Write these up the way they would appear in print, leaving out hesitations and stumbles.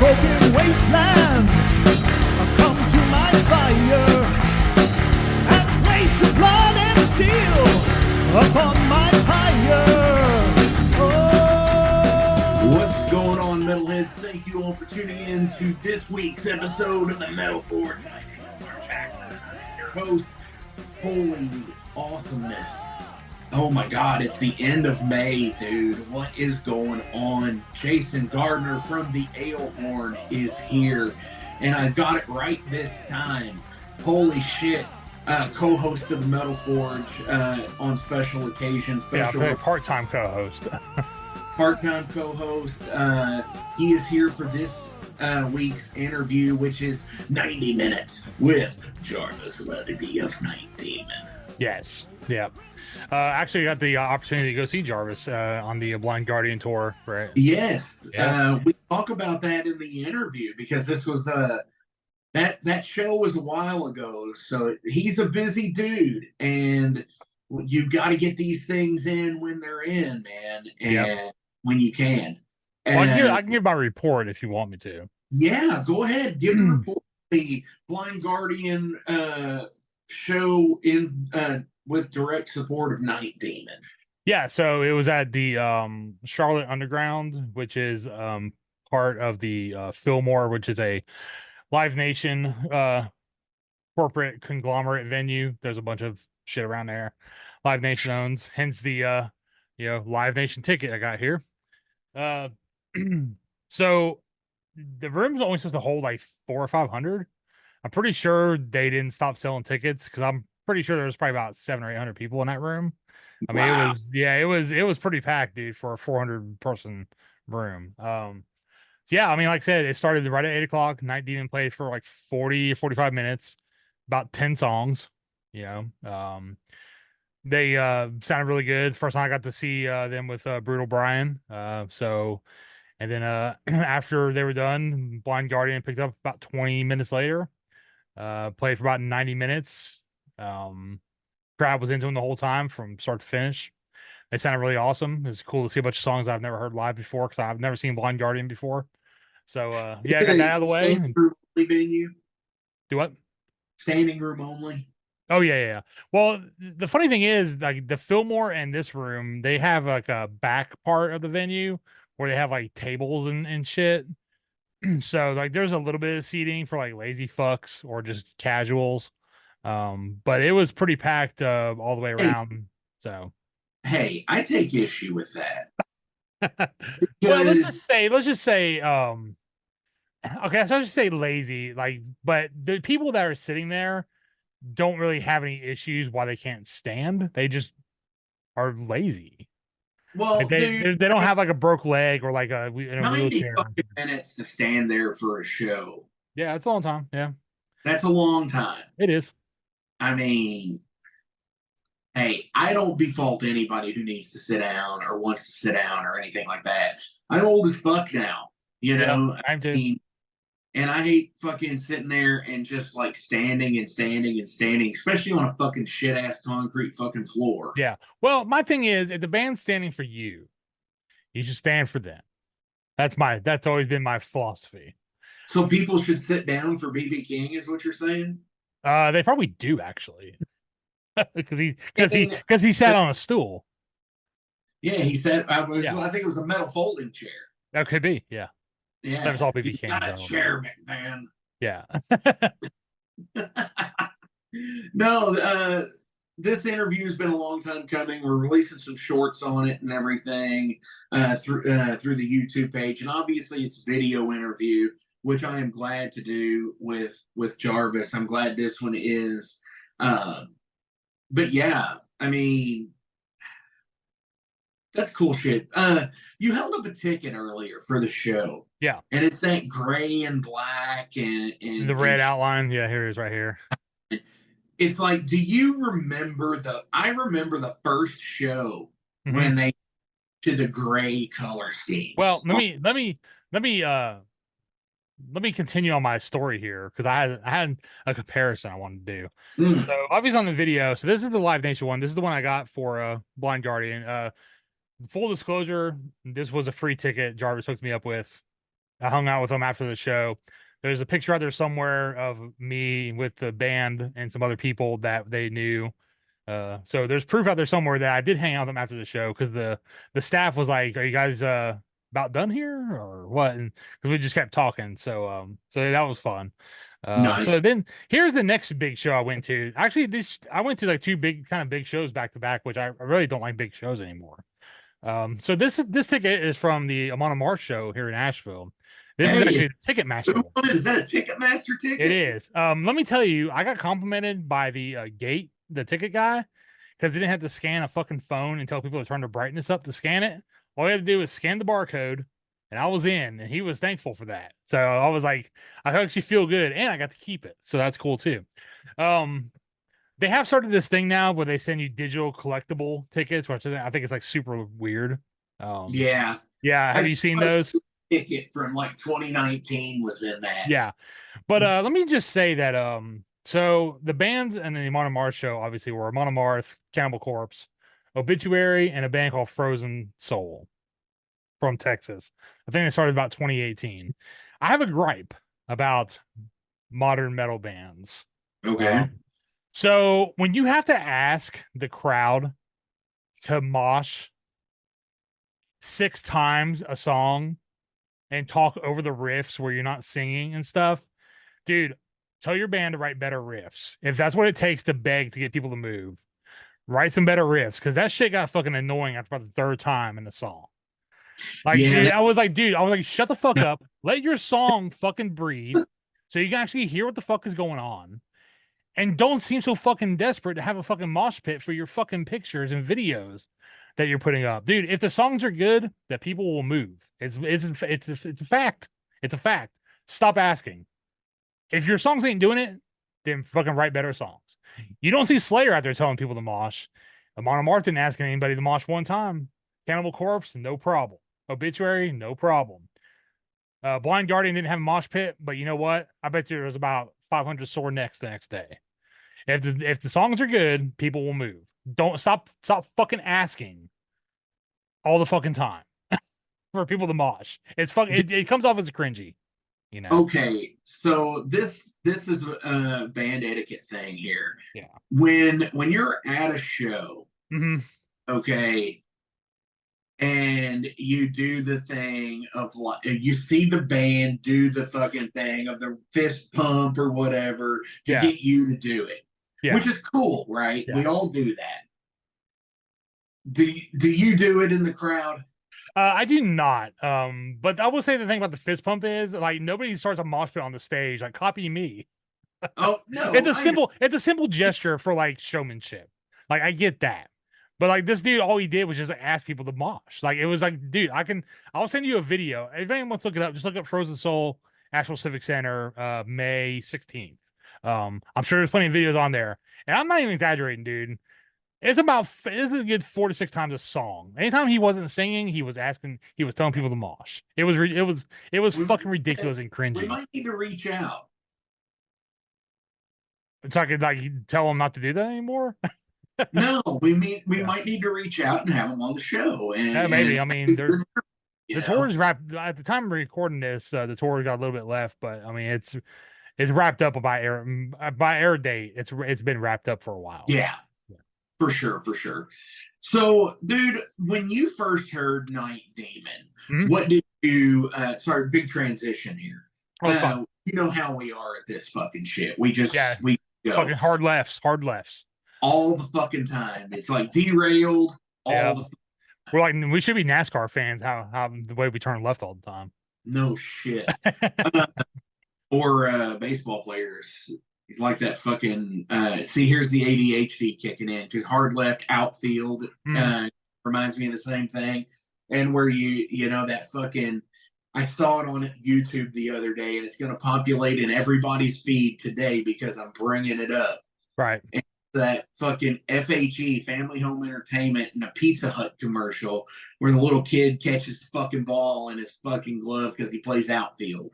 broken wasteland. Come to my fire and place your blood and steel upon my pyre. Oh. What's going on, Metalheads? Thank you all for tuning in to this week's episode of the Metal Forge. My name is Mark Jackson, your host. Holy awesomeness. Oh my God, it's the end of May, dude. What is going on? Jason Gardner from the Alehorn is here, and I got it right this time. Holy shit. Co-host of the Metal Forge on special occasions. Part-time co-host. Part-time co-host. He is here for this week's interview, which is 90 minutes with Jarvis Leatherby of Night Demon. Yes. Yeah. Actually got the opportunity to go see Jarvis on the Blind Guardian tour, right? Yes. Yeah. We talk about that in the interview because this was that show was a while ago. So he's a busy dude, and you got to get these things in when they're in, man, and when you can. Well, I can give my report if you want me to. Yeah, go ahead. Give the report. The Blind Guardian show in with direct support of Night Demon. Yeah, so it was at the Charlotte Underground, which is part of the Fillmore, which is a Live Nation corporate conglomerate venue. There's a bunch of shit around there. Live Nation owns, hence the Live Nation ticket I got here. So the room's only supposed to hold like 400 or 500. I'm pretty sure they didn't stop selling tickets because I'm pretty sure there was probably about 700 or 800 people in that room. I mean, it was pretty packed, dude, for a 400 person room. So yeah, I mean, like I said, it started right at 8 o'clock. Night Demon played for like 40 or 45 minutes, about 10 songs. They sounded really good. First time I got to see them with Brutal Brian. And then after they were done, Blind Guardian picked up about 20 minutes later. Played for about 90 minutes. Crowd was into them the whole time from start to finish. They sounded really awesome. It's cool to see a bunch of songs I've never heard live before because I've never seen Blind Guardian before. So yeah, I got that out of the way. Standing room only venue? Do what? Standing room only? Oh yeah. Well, the funny thing is, like the Fillmore and this room, they have like a back part of the venue where they have like tables and shit. So like there's a little bit of seating for like lazy fucks or just casuals. But it was pretty packed all the way around. So hey, I take issue with that. Well, let's just say okay, so I'll just say lazy, like, but the people that are sitting there don't really have any issues why they can't stand. They just are lazy. Well, like they don't have like a broke leg or like in a 90 wheelchair. fucking minutes to stand there for a show. Yeah, it's a long time. Yeah, that's a long time. It is. I mean, hey, I don't default anybody who needs to sit down or wants to sit down or anything like that. I'm old as fuck now, I'm too. And I hate fucking sitting there and just like standing, especially on a fucking shit ass concrete fucking floor. Yeah. Well, my thing is, if the band's standing for you, you should stand for them. That's always been my philosophy. So people should sit down for BB King, is what you're saying? They probably do actually, because he sat on a stool. Yeah, he said. I think it was a metal folding chair. That could be. Yeah. Yeah, that was all BB King. Got a chair, man. Yeah. No, this interview has been a long time coming. We're releasing some shorts on it and everything through the YouTube page, and obviously it's a video interview, which I am glad to do with Jarvis. I'm glad this one is. But yeah, I mean, that's cool shit. You held up a ticket earlier for the show. Yeah. And it's that gray and black and the red outline. Yeah, here it is right here. It's like, do you remember I remember the first show when they to the gray color schemes. Well, let me continue on my story here because I had a comparison I wanted to do. So obviously on the video, so this is the Live Nation one. This is the one I got for Blind Guardian. Full disclosure, this was a free ticket Jarvis hooked me up with. I hung out with them after the show. There's a picture out there somewhere of me with the band and some other people that they knew. So there's proof out there somewhere that I did hang out with them after the show because the staff was like, "Are you guys about done here or what?" And because we just kept talking, so that was fun. Nice. So then here's the next big show I went to. Actually, this I went to like two big shows back to back, which I really don't like big shows anymore. So this ticket is from the Amon Mars show here in Asheville. This is Hey, actually the Ticketmaster one. is that a Ticketmaster It ticket? is. Let me tell you, I got complimented by the gate, the ticket guy, because they didn't have to scan a fucking phone and tell people to turn the brightness up to scan it. All you had to do was scan the barcode, and I was in, and he was thankful for that. So I was like, I actually feel good, and I got to keep it, so that's cool too. Um, they have started this thing now where they send you digital collectible tickets, which I think is like super weird. Um, Yeah. yeah, have I you seen think those? ticket from like 2019 was in that. Yeah. But let me just say that so the bands and the Amon Mars show obviously were Amon Mars, Cannibal Corpse, Obituary, and a band called Frozen Soul from Texas. I think they started about 2018. I have a gripe about modern metal bands. Okay. Um, so when you have to ask the crowd to mosh 6 times a song and talk over the riffs where you're not singing and stuff, dude, tell your band to write better riffs. If that's what it takes to beg to get people to move, write some better riffs because that shit got fucking annoying after about the third time in the song. Like, Yeah. dude, I was like, shut the fuck up. Let your song fucking breathe so you can actually hear what the fuck is going on. And don't seem so fucking desperate to have a fucking mosh pit for your fucking pictures and videos that you're putting up. Dude, if the songs are good, that people will move. It's a fact. It's a fact. Stop asking. If your songs ain't doing it, then fucking write better songs. You don't see Slayer out there telling people to mosh. Amon Amarth didn't ask anybody to mosh one time. Cannibal Corpse, no problem. Obituary, no problem. Blind Guardian didn't have a mosh pit, but you know what? I bet there was about 500 sore necks the next day. If the songs are good, people will move. Don't stop fucking asking all the fucking time for people to mosh. It's fucking it comes off as cringy, you know. Okay, so this is a band etiquette thing here. Yeah. When you're at a show, Mm-hmm. okay, and you do the thing of like you see the band do the fucking thing of the fist pump or whatever to Yeah. get you to do it, Yeah. which is cool, right? Yeah. We all do that. Do you do it in the crowd? I do not. But I will say the thing about the fist pump is like nobody starts a mosh pit on the stage. Like copy me. Oh no, It's a simple gesture for like showmanship. Like I get that. But like this dude, all he did was just like, ask people to mosh. Like it was like, dude, I'll send you a video. If anyone wants to look it up, just look up Frozen Soul, Asheville Civic Center, May 16th. I'm sure there's plenty of videos on there. And I'm not even exaggerating, dude. It's a good 4 to 6 times a song. Anytime he wasn't singing, he was telling people to mosh. It was we, fucking ridiculous and we cringy. might need to reach out. It's like tell him not to do that anymore. No, we might need to reach out and have them on the show. And Yeah, maybe. I mean, the know, tour's wrapped at the time of recording this. The tour got a little bit left, but I mean, it's wrapped up by air date. It's been wrapped up for a while. Yeah, for sure. So, dude, when you first heard Night Demon, Mhm. what did you? Sorry, big transition here. Oh, fun. You know how we are at this fucking shit. We just Yeah. we go Fucking hard lefts. all the fucking time. It's like derailed all Yeah. the. We're like we should be NASCAR fans. How the way we turn left all the time. No shit. Or baseball players like that fucking see here's the ADHD kicking in because hard left outfield reminds me of the same thing. And where you know that fucking I saw it on YouTube the other day and it's going to populate in everybody's feed today because I'm bringing it up. Right. And that fucking FHE Family Home Entertainment and a Pizza Hut commercial where the little kid catches the fucking ball in his fucking glove because he plays outfield.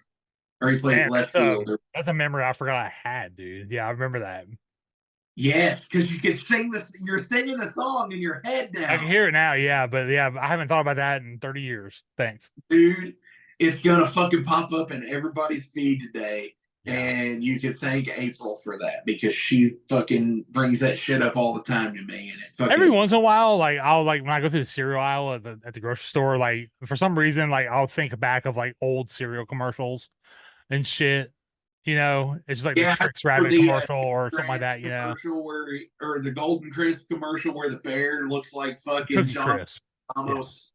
Or he plays left field. That's a memory I forgot I had, dude. Yeah, I remember that. Yes, because you can sing this. You're singing the song in your head now. I can hear it now, yeah, but I haven't thought about that in 30 years. Thanks, dude. It's gonna fucking pop up in everybody's feed today. Yeah. And you can thank April for that because she fucking brings that shit up all the time to me. And it's Every once in a while, like I'll like when I go through the cereal aisle at the grocery store, like for some reason, like I'll think back of like old cereal commercials and shit. You know, it's just like the Trix Rabbit commercial or something like that. You know, commercial or the Golden Crisp commercial where the bear looks like fucking Cookie John Crisp. Amos,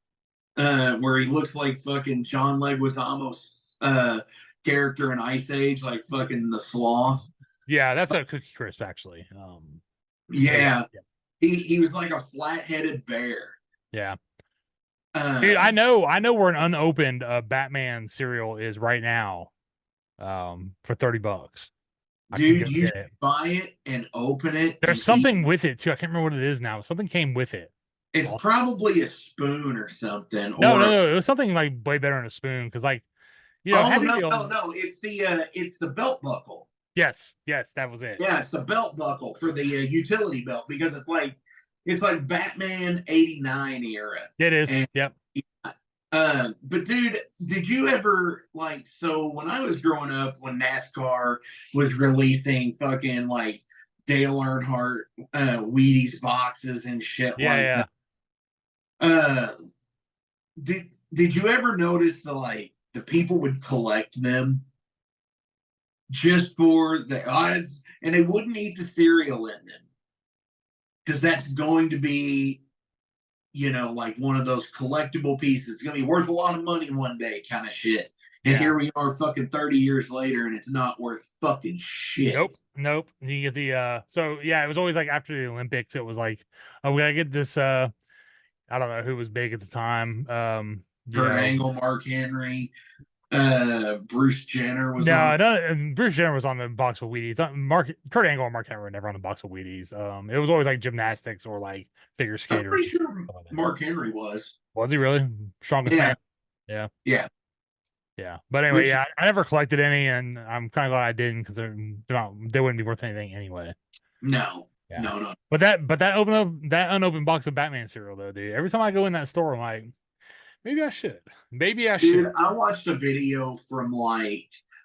where he looks like fucking John Leguizamo character in Ice Age, like fucking the sloth. Yeah, that's a Cookie Crisp actually. Yeah. He was like a flat-headed bear. Yeah. Dude, I know where an unopened Batman cereal is right now. For $30. Dude, you should buy it and open it. There's something with it too. I can't remember what it is now. Something came with it. It's probably a spoon or something. No. It was something like way better than a spoon because, like, you know. No. It's the belt buckle. Yes, that was it. Yeah, it's the belt buckle for the utility belt because it's like Batman '89 era. It is. Yep. But dude, did you ever so when I was growing up, when NASCAR was releasing fucking like Dale Earnhardt Wheaties boxes and shit that. Did you ever notice the people would collect them just for the odds, and they wouldn't eat the cereal in them because that's going to be, like one of those collectible pieces. It's gonna be worth a lot of money one day, kind of shit. And here we are, fucking 30 years later, and it's not worth fucking shit. Nope. You get the so yeah, it was always like after the Olympics, it was like, oh, we gotta get this. I don't know who was big at the time. Kurt Angle, Mark Henry, Bruce Jenner was. Bruce Jenner was on the box of Wheaties. Kurt Angle and Mark Henry were never on the box of Wheaties. It was always like gymnastics or like figure skaters. I'm pretty sure Mark Henry was. Was he really? Strongest man? Yeah. But anyway, I never collected any, and I'm kind of glad I didn't because they wouldn't be worth anything anyway. No. But that unopened box of Batman cereal though, dude. Every time I go in that store, I'm like, maybe I should. Dude, I watched a video from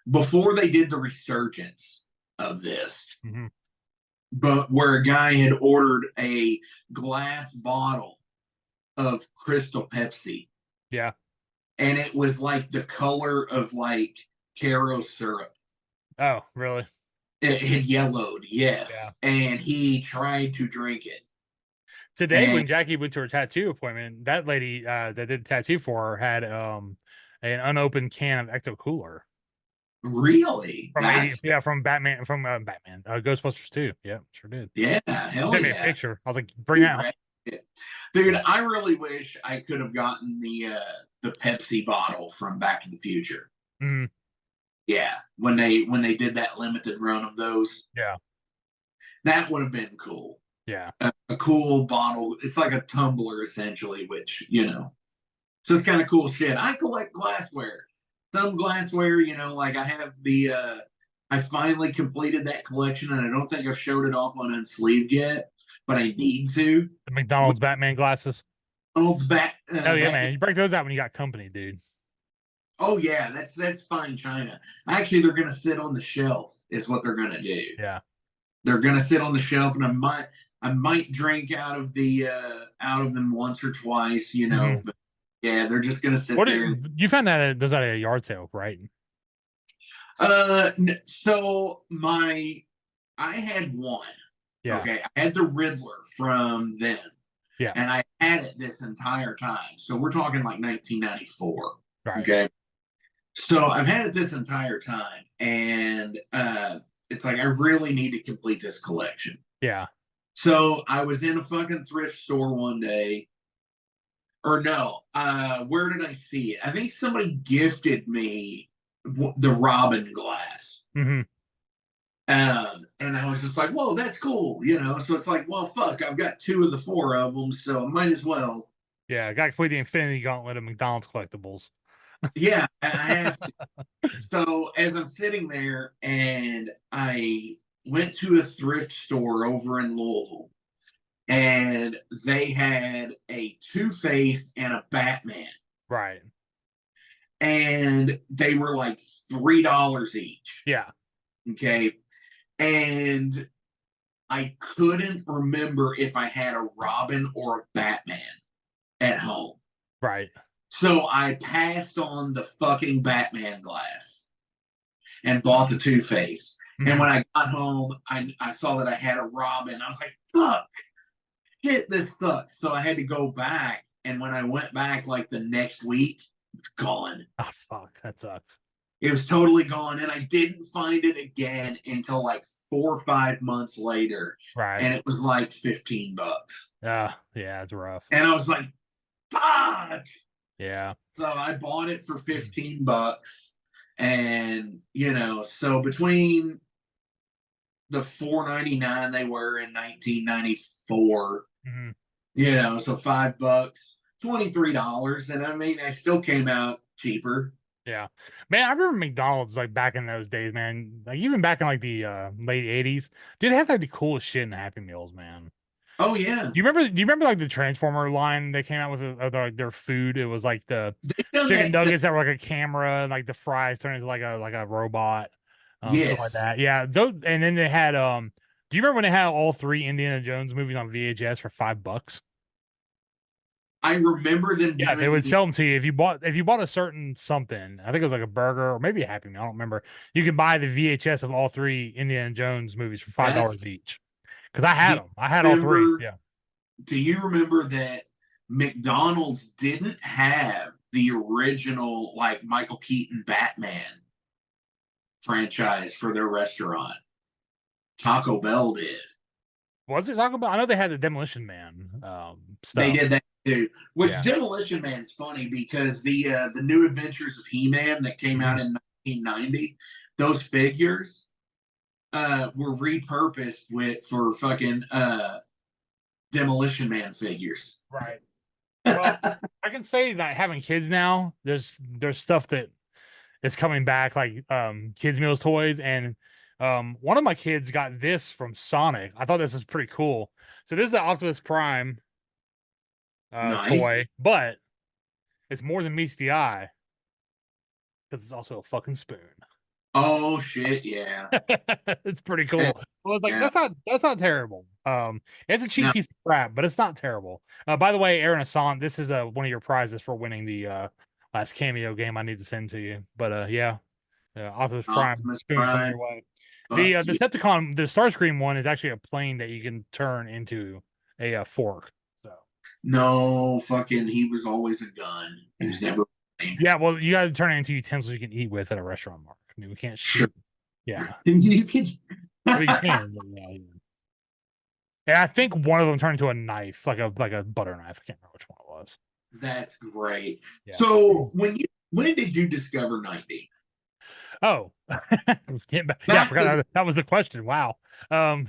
before they did the resurgence of this, but where a guy had ordered a glass bottle of Crystal Pepsi. Yeah. And it was like the color of Caro syrup. Oh, really? It had yellowed, yes. Yeah. And he tried to drink it. Today, when Jackie went to her tattoo appointment, that lady that did the tattoo for her had an unopened can of Ecto Cooler. Really? From Batman, Ghostbusters 2. Yeah, sure did. Yeah, hell sent me a picture. I was like, bring that. Dude, I really wish I could have gotten the Pepsi bottle from Back to the Future. Mm-hmm. Yeah, when they did that limited run of those. Yeah, that would have been cool. Yeah, a cool bottle. It's like a tumbler essentially, which so it's kind of cool shit. I collect glassware. Some glassware, I have I finally completed that collection, and I don't think I've showed it off on Unsleeved yet, but I need to. The McDonald's Batman glasses. McDonald's man. You break those out when you got company, dude. Oh yeah, that's fine china. Actually, they're gonna sit on the shelf. Is what they're gonna do. Yeah, they're gonna sit on the shelf, and I might drink out of them once or twice, But yeah, they're just gonna sit there. You found that those at a yard sale, right? So I had one. Yeah. Okay, I had the Riddler from them. Yeah. And I had it this entire time. So we're talking 1994. Right. Okay. So I've had it this entire time, and it's I really need to complete this collection. Yeah. So I was in a fucking thrift store one day. Or no, where did I see it? I think somebody gifted me the Robin glass. Mm-hmm. And I was just like, whoa, that's cool. So it's well, fuck, I've got 2 of the 4 of them, so I might as well. Yeah, I got to complete the Infinity Gauntlet of McDonald's collectibles. Yeah, I have to. So as I'm sitting there, and I went to a thrift store over in Louisville, and they had a Two-Face and a Batman. Right. and they were like $3 each. Yeah. Okay. And I couldn't remember if I had a Robin or a Batman at home. Right. So I passed on the fucking Batman glass and bought the Two-Face. And when I got home, I saw that I had a Robin. I was like, fuck, shit, this sucks. So I had to go back. And when I went back like the next week, it's gone. Oh, fuck. That sucks. It was totally gone. And I didn't find it again until like 4 or 5 months later. Right. And it was like $15. Yeah, it's rough. And I was like, fuck. Yeah. So I bought it for $15. And, so between the $4.99 they were in 1994, so $5, $23. And I mean, I still came out cheaper. Yeah, man, I remember McDonald's like back in those days, man. Like even back in like the late 80s, dude, they had like the coolest shit in the Happy Meals, man. Oh yeah. Do you remember like the Transformer line they came out with like their food? It was like the chicken nuggets that were like a camera, and like the fries turned into like a robot, stuff like that. Yeah, those, and then they had do you remember when they had all 3 Indiana Jones movies on VHS for $5? I remember them. Yeah, they would sell them to you if you bought a certain something. I think it was like a burger or maybe a Happy Meal. I don't remember. You could buy the VHS of all 3 Indiana Jones movies for $5 each. Because I had them. I had all 3. Yeah. Do you remember that McDonald's didn't have the original like Michael Keaton Batman franchise for their restaurant? Taco Bell did. Was it Taco Bell? I know they had the Demolition Man stuff. They did that too. Which Demolition Man's funny because the New Adventures of He-Man that came out in 1990, those figures were repurposed for fucking Demolition Man figures. Right. Well, I can say that having kids now, there's stuff that is coming back, like kids meals toys, and one of my kids got this from Sonic. I thought this was pretty cool. So this is an Optimus Prime toy, but it's more than meets the eye because it's also a fucking spoon. Oh shit, yeah. It's pretty cool. I was like, that's not terrible. It's a cheap piece of crap, but it's not terrible. By the way, Aaron Assant, this is one of your prizes for winning the last cameo game I need to send to you. But Optimus Prime spoon coming your way. The Decepticon, the Starscream one is actually a plane that you can turn into a fork. So no, fucking, he was always a gun. He was never. Yeah, well, you got to turn it into utensils you can eat with at a restaurant, Mark. I mean, we can't shoot. Yeah, you can. We can. Yeah, I think one of them turned into a knife, like a butter knife. I can't remember which one it was. That's great. Yeah. So when did you discover Night Demon? Oh, yeah, I forgot that was the question. Wow. The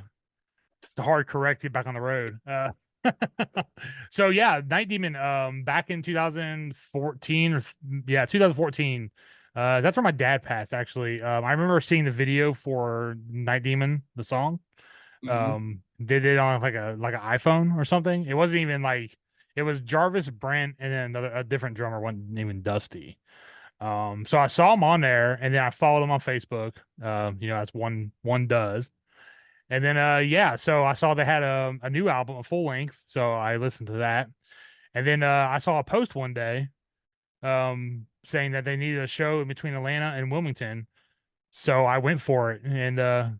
hard correct you back on the road. So yeah, Night Demon, back in 2014 2014. That's where my dad passed, actually. I remember seeing the video for Night Demon, the song. They did it on like an iPhone or something. It wasn't even like, it was Jarvis, Brent, and then a different drummer, one named Dusty. So I saw him on there, and then I followed him on Facebook. That's one does. And then so I saw they had a new album, a full length. So I listened to that. And then I saw a post one day saying that they needed a show in between Atlanta and Wilmington. So I went for it, and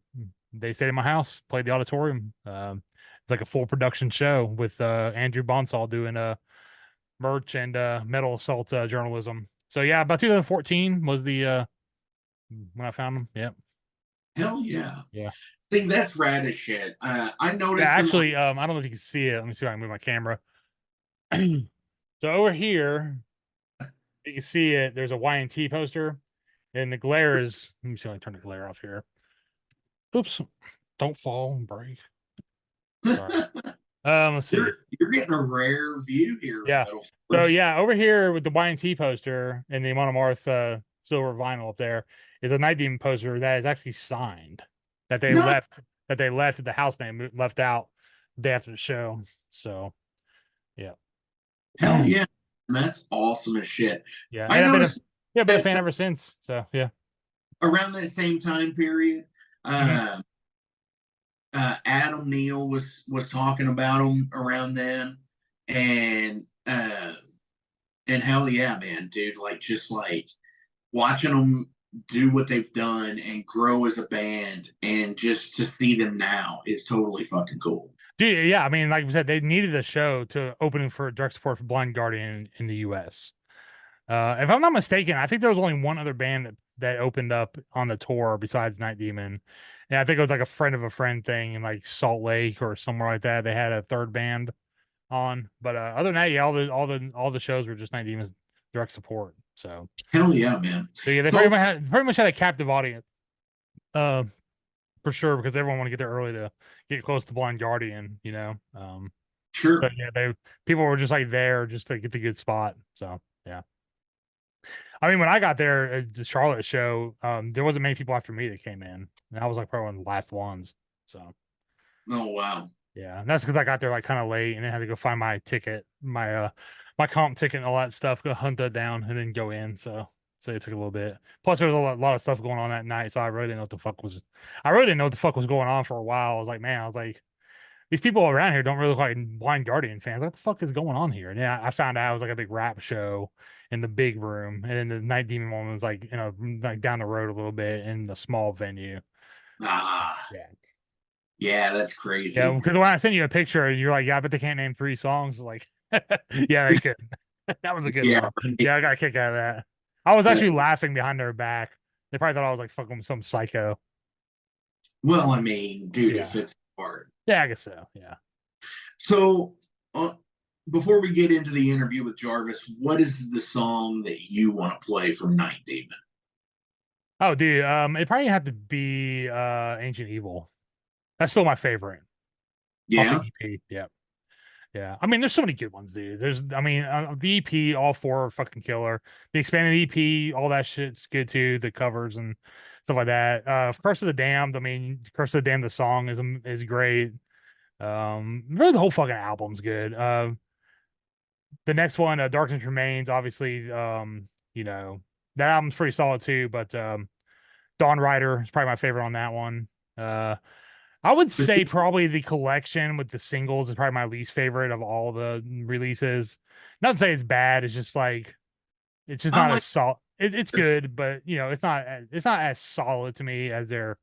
they stayed in my house, played the auditorium. It's like a full production show with Andrew Bonsall doing merch and Metal Assault journalism. So yeah, about 2014 was the when I found them. Yep. Hell yeah. Yeah. See, that's rad as shit. I noticed. Yeah, actually, I don't know if you can see it. Let me see if I can move my camera. So over here, you can see it. There's a Y&T poster, and the glare is. Let me see if I can turn the glare off here. Oops! Don't fall and break. Sorry. Let's see. You're getting a rare view here. Yeah. So yeah, over here with the Y&T poster and the Monomarth silver vinyl up there is a Night Demon poster that is actually signed. That they left at the house name left out the day after the show. So yeah. Hell yeah. That's awesome as shit. Yeah. I noticed Yeah, been a That's fan ever since. So yeah. around that same time period. Mhm. Uh, Adam Neal was talking about them around then, and and hell yeah, man, dude, like just like watching them do what they've done and grow as a band, and just to see them now is totally fucking cool. Dude, yeah, I mean, like we said, they needed a show to opening for direct support for Blind Guardian in the US. If I'm not mistaken, I think there was only one other band that opened up on the tour besides Night Demon. And I think it was like a friend of a friend thing in like Salt Lake or somewhere like that. They had a third band on. But other than that, yeah, all the shows were just Night Demon's direct support. Hell yeah, man. So yeah, they So pretty much had a captive audience. Uh for sure, because everyone want to get there early to get close to Blind Guardian, you know. So sure. yeah, they people were just like there just to get the good spot. So yeah. I mean, when I got there at the Charlotte show, there wasn't many people after me that came in, and I was like probably one of the last ones. So Oh wow. yeah, and that's because I got there like kind of late, and then had to go find my ticket, my comp ticket, and all that stuff, go hunt that down, and then go in. So it took a little bit. Plus, there was a lot of stuff going on that night, so I really didn't know what the fuck was going on for a while. I was like, man, I was like, these people around here don't really look like Blind Guardian fans. What the fuck is going on here? And yeah, I found out it was like a big rap show in the big room, and then the Night Demon one was like like down the road a little bit in a small venue. Ah, Yeah, yeah, that's yeah. crazy. Because when I sent you a picture, you're like, yeah, but they can't name 3 songs. Like, yeah, they could. That was a good Yeah, one. right. Yeah, I got a kick out of that. I was actually That's laughing behind their back. They probably thought I was like fucking some psycho. well, I mean, dude, it Yeah, fits hard. yeah, I guess so. Yeah. So, before we get into the interview with Jarvis, what is the song that you want to play from Night Demon? Oh, dude, it probably had to be Ancient Evil. That's still my favorite off the Yeah, EP. Yeah. Yeah. I mean, there's so many good ones, dude. I mean, the EP, all four are fucking killer. The expanded EP, all that shit's good too. The covers and stuff like that. Curse of the Damned. I mean, Curse of the Damned, the song is great. Really, the whole fucking album's good. The next one, Darkness Remains, obviously, that album's pretty solid too. But Dawn Rider is probably my favorite on that one. Uh, I would but say probably the collection with the singles is probably my least favorite of all the releases. Not to say it's bad. It's just like it's just I not like as solid. It's good, but it's not as solid to me as their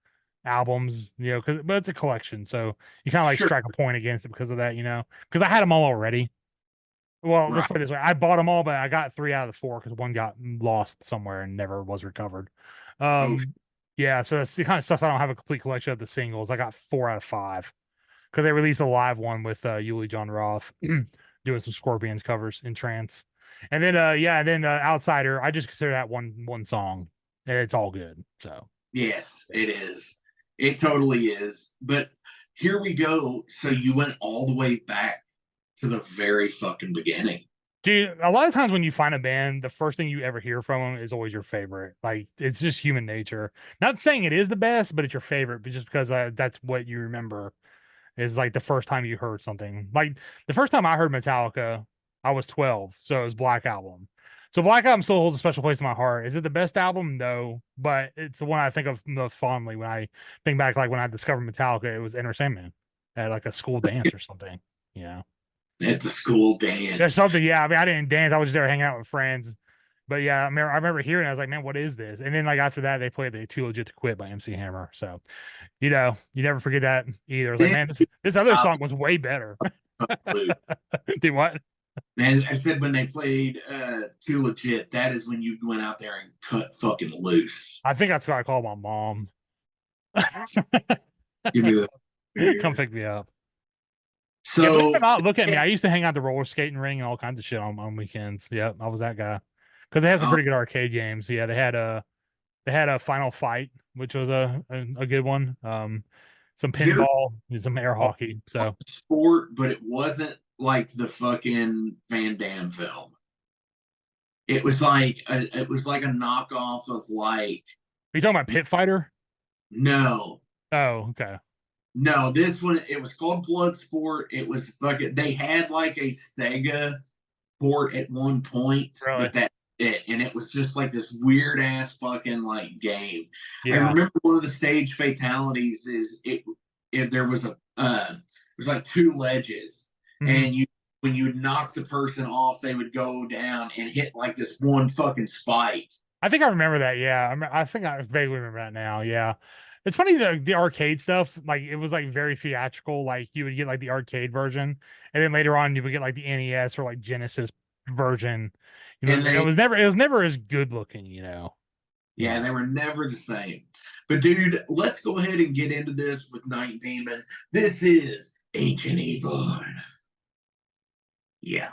albums. But it's a collection, so you kind of like sure, strike a point against it because of that. Because I had them all already. Well, let's right. put it this way: I bought them all, but I got 3 out of the 4 because one got lost somewhere and never was recovered. Oh, Yeah, so that's the kind of stuff. I don't have a complete collection of the singles. I got 4 out of 5 because they released a live one with Yuli John Roth doing some Scorpions covers in trance, and then Outsider. I just consider that one song, and it's all good. So yes, it is. It totally is. But here we go. So you went all the way back to the very fucking beginning. dude, a lot of times when you find a band, the first thing you ever hear from them is always your favorite. Like it's just human nature. Not saying it is the best, but it's your favorite, but just because that's what you remember is like the first time you heard something. Like the first time I heard Metallica, I was 12, so it was Black Album. So Black Album still holds a special place in my heart. Is it the best album? No, but it's the one I think of most fondly when I think back, like when I discovered Metallica. It was Enter Sandman at like a school dance or something. At the school There's dance. something. Yeah, I mean, I didn't dance. I was just there hanging out with friends. But yeah, I remember hearing it. I was like, man, what is this? And then like after that, they played the Too Legit to Quit by MC Hammer. So, you never forget that either. I was like, Then man, this other out song was way better. the blue. Did what? And I said when they played Too Legit, that is when you went out there and cut fucking loose. I think that's what I called my mom. Give me the Come beer. pick me up. Yeah, believe it So or not, look at me. I used to hang out the roller skating ring and all kinds of shit on weekends. Yep, I was that guy. Because they had some uh, pretty good arcade games. Yeah, they had a Final Fight, which was a good one. Some there pinball and some air was hockey. So sport, but it wasn't like the fucking Van Damme film. It was like a knockoff of like are you talking about Pit Fighter? no. Oh, okay. No, this one it was called Bloodsport. It was fucking they had like a Sega port at one point, Really? but that it, and it was just like this weird ass fucking like game. I Yeah. remember one of the stage fatalities is if there was there's like two ledges, Mhm. and when you would knock the person off, they would go down and hit like this one fucking spike. I think I remember that. Yeah, I think I vaguely remember that now. Yeah, it's funny the arcade stuff. Like it was like very theatrical. Like you would get like the arcade version, and then later on you would get like the NES or like Genesis version. And And it was never as good looking. You know. Yeah, they were never the same. But dude, let's go ahead and get into this with Night Demon. This is Ancient Evil. Yeah.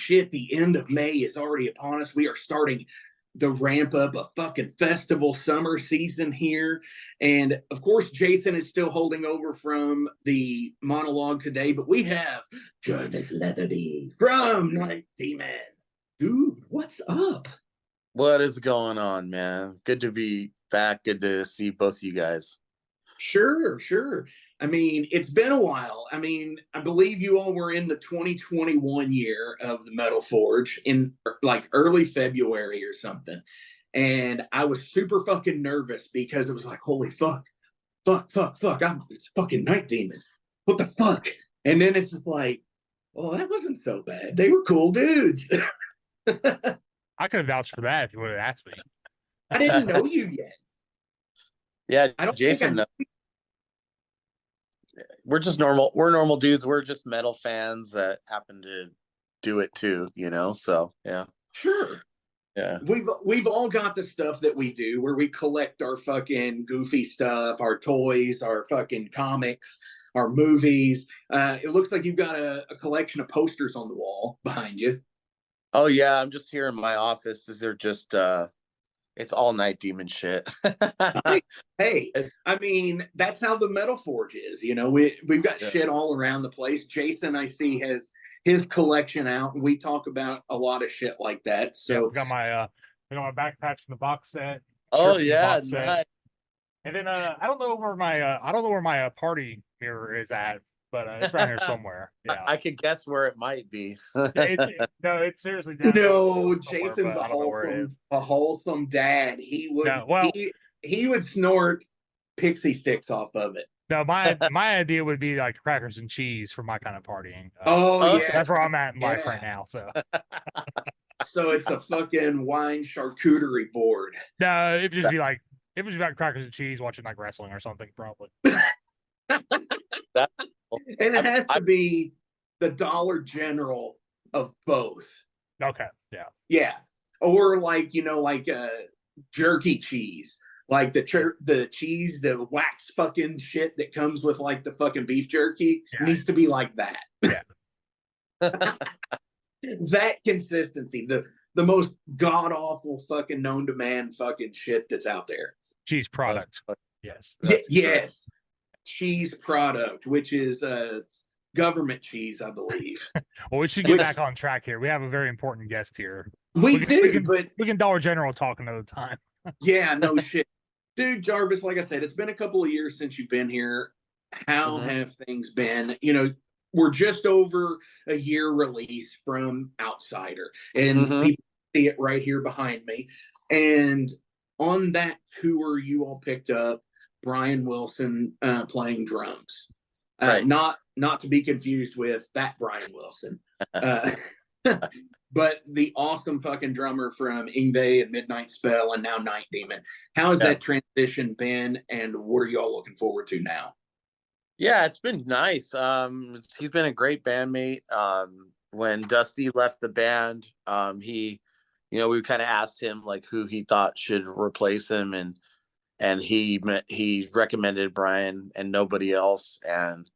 shit, the end of May is already upon us. We are starting the ramp up of fucking festival summer season here. And of course, Jason is still holding over from the monologue today, but we have Jarvis Leatherby from Night Demon. Dude, what's up? What is going on, man? Good to be back. Good to see both of you guys. Sure, sure. I mean, it's been a while. I mean, I believe you all were in the 2021 year of the Metal Forge in like early February or something. And I was super fucking nervous because it was like, holy fuck, it's fucking Night Demon. What the fuck? And then it's just like, well, that wasn't so bad. They were cool dudes. I could have vouched for that if you would have asked me. I didn't know you yet. Yeah, I don't Jason, think we're just normal. We're normal dudes. We're just metal fans that happen to do it too, you know? So, yeah. Sure. Yeah. We've all got the stuff that we do where we collect our fucking goofy stuff, our toys, our fucking comics, our movies. It looks like you've got a collection of posters on the wall behind you. Oh, yeah. I'm just here in my office. Is there just, it's all Night Demon shit. Hey, I mean, that's how the Metal Forge is. You know, we've got shit all around the place. Jason, I see, has his collection out, and we talk about a lot of shit like that. So I got my backpatch from the box set. Oh, yeah. Nice. And then I don't know where my party mirror is at, but it's around here somewhere. Yeah, I could guess where it might be. It's seriously down no, somewhere, Jason's a wholesome dad. He would snort pixie sticks off of it. No, my idea would be like crackers and cheese for my kind of partying. Yeah, that's where I'm at in life right now. So, so it's a fucking wine charcuterie board. No, it'd just be like crackers and cheese watching like wrestling or something, probably. And it has to be the Dollar General of both. Okay, yeah, or like jerky cheese. Like the cheese, the wax fucking shit that comes with like the fucking beef jerky needs to be like that. Yeah. That consistency, the most god awful fucking known to man fucking shit that's out there. Cheese product. Yes. Yes. Cheese product, which is government cheese, I believe. Well, we should get back on track here. We have a very important guest here. We can Dollar General talk another time. Yeah, no shit. Dude, Jarvis, like I said, it's been a couple of years since you've been here. How have things been? You know, we're just over a year release from Outsider, and people see it right here behind me. And on that tour, you all picked up Brian Wilson playing drums. Right. Not to be confused with that Brian Wilson. But the awesome fucking drummer from Ingve and Midnight Spell and now Night Demon. How has that transition been, and what are y'all looking forward to now? Yeah, it's been nice. He's been a great bandmate. When Dusty left the band, we kind of asked him like who he thought should replace him, and he recommended Brian and nobody else, and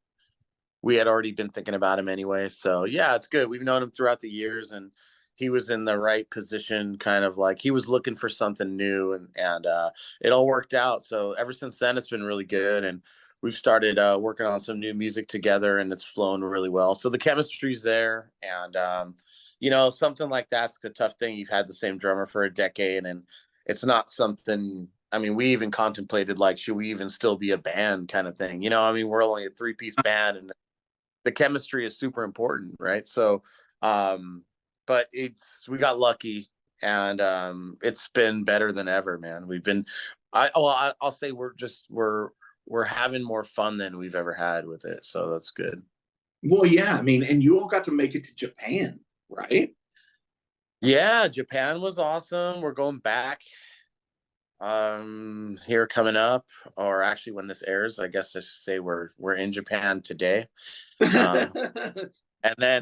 we had already been thinking about him anyway. So yeah, it's good. We've known him throughout the years, and he was in the right position, kind of like he was looking for something new, and it all worked out. So ever since then, it's been really good, and we've started working on some new music together, and it's flown really well. So the chemistry's there, and something like that's a tough thing. You've had the same drummer for a decade, and it's not something. I mean, we even contemplated like, should we even still be a band kind of thing? I mean, we're only a 3-piece band, and the chemistry is super important, right? So, but we got lucky, and it's been better than ever, man. I'll say we're having more fun than we've ever had with it, so that's good. Well, yeah, I mean, and you all got to make it to Japan, right? Yeah, Japan was awesome. We're going back here coming up, or actually when this airs, I guess I should say we're in Japan today. And then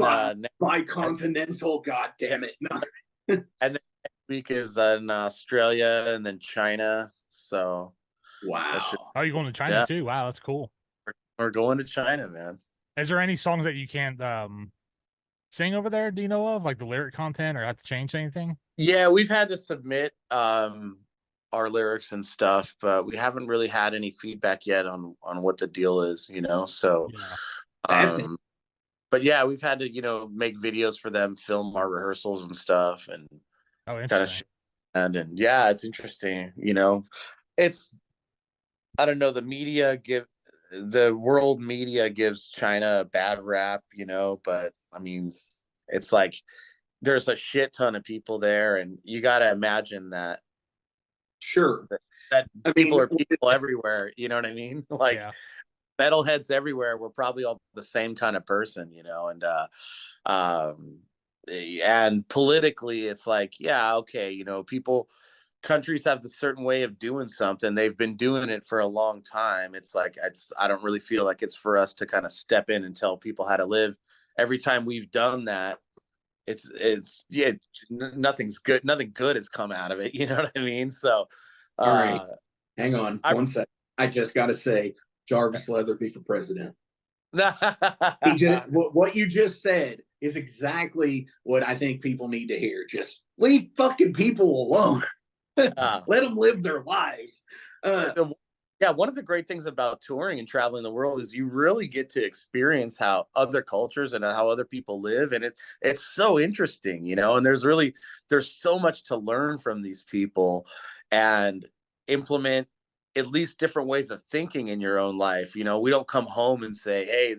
bicontinental, god damn it. And then next week is in Australia, and then China. So wow. Oh, you're going to China too? Wow, that's cool. We're going to China, man. Is there any songs that you can't sing over there? Do you know of like the lyric content, or have to change anything? Yeah, we've had to submit our lyrics and stuff, but we haven't really had any feedback yet on what the deal is, you know. So Yeah. That's it. um but yeah, we've had to, you know, make videos for them, film our rehearsals and stuff, and Oh, kind of interesting. and yeah, it's interesting, you know. It's, I don't know, the world media gives China a bad rap, you know, but I mean, it's like there's a shit ton of people there, and you got to imagine that Sure. that I people mean, are people everywhere, you know what I mean? Like Yeah. metalheads everywhere, we're probably all the same kind of person, you know. Um and politically it's like, yeah, okay, you know, countries have a certain way of doing something. They've been doing it for a long time. It's like, I don't really feel like it's for us to kind of step in and tell people how to live. Every time we've done that, yeah, nothing good has come out of it. You know what I mean? So, all right. uh, Hang on I, one sec. I just got to say, Jarvis Leatherby for president. He just what you just said is exactly what I think people need to hear. Just leave fucking people alone. Let them live their lives. Yeah, one of the great things about touring and traveling the world is you really get to experience how other cultures and how other people live, and it's so interesting, you know. And there's so much to learn from these people, and implement at least different ways of thinking in your own life. You know, we don't come home and say, "Hey,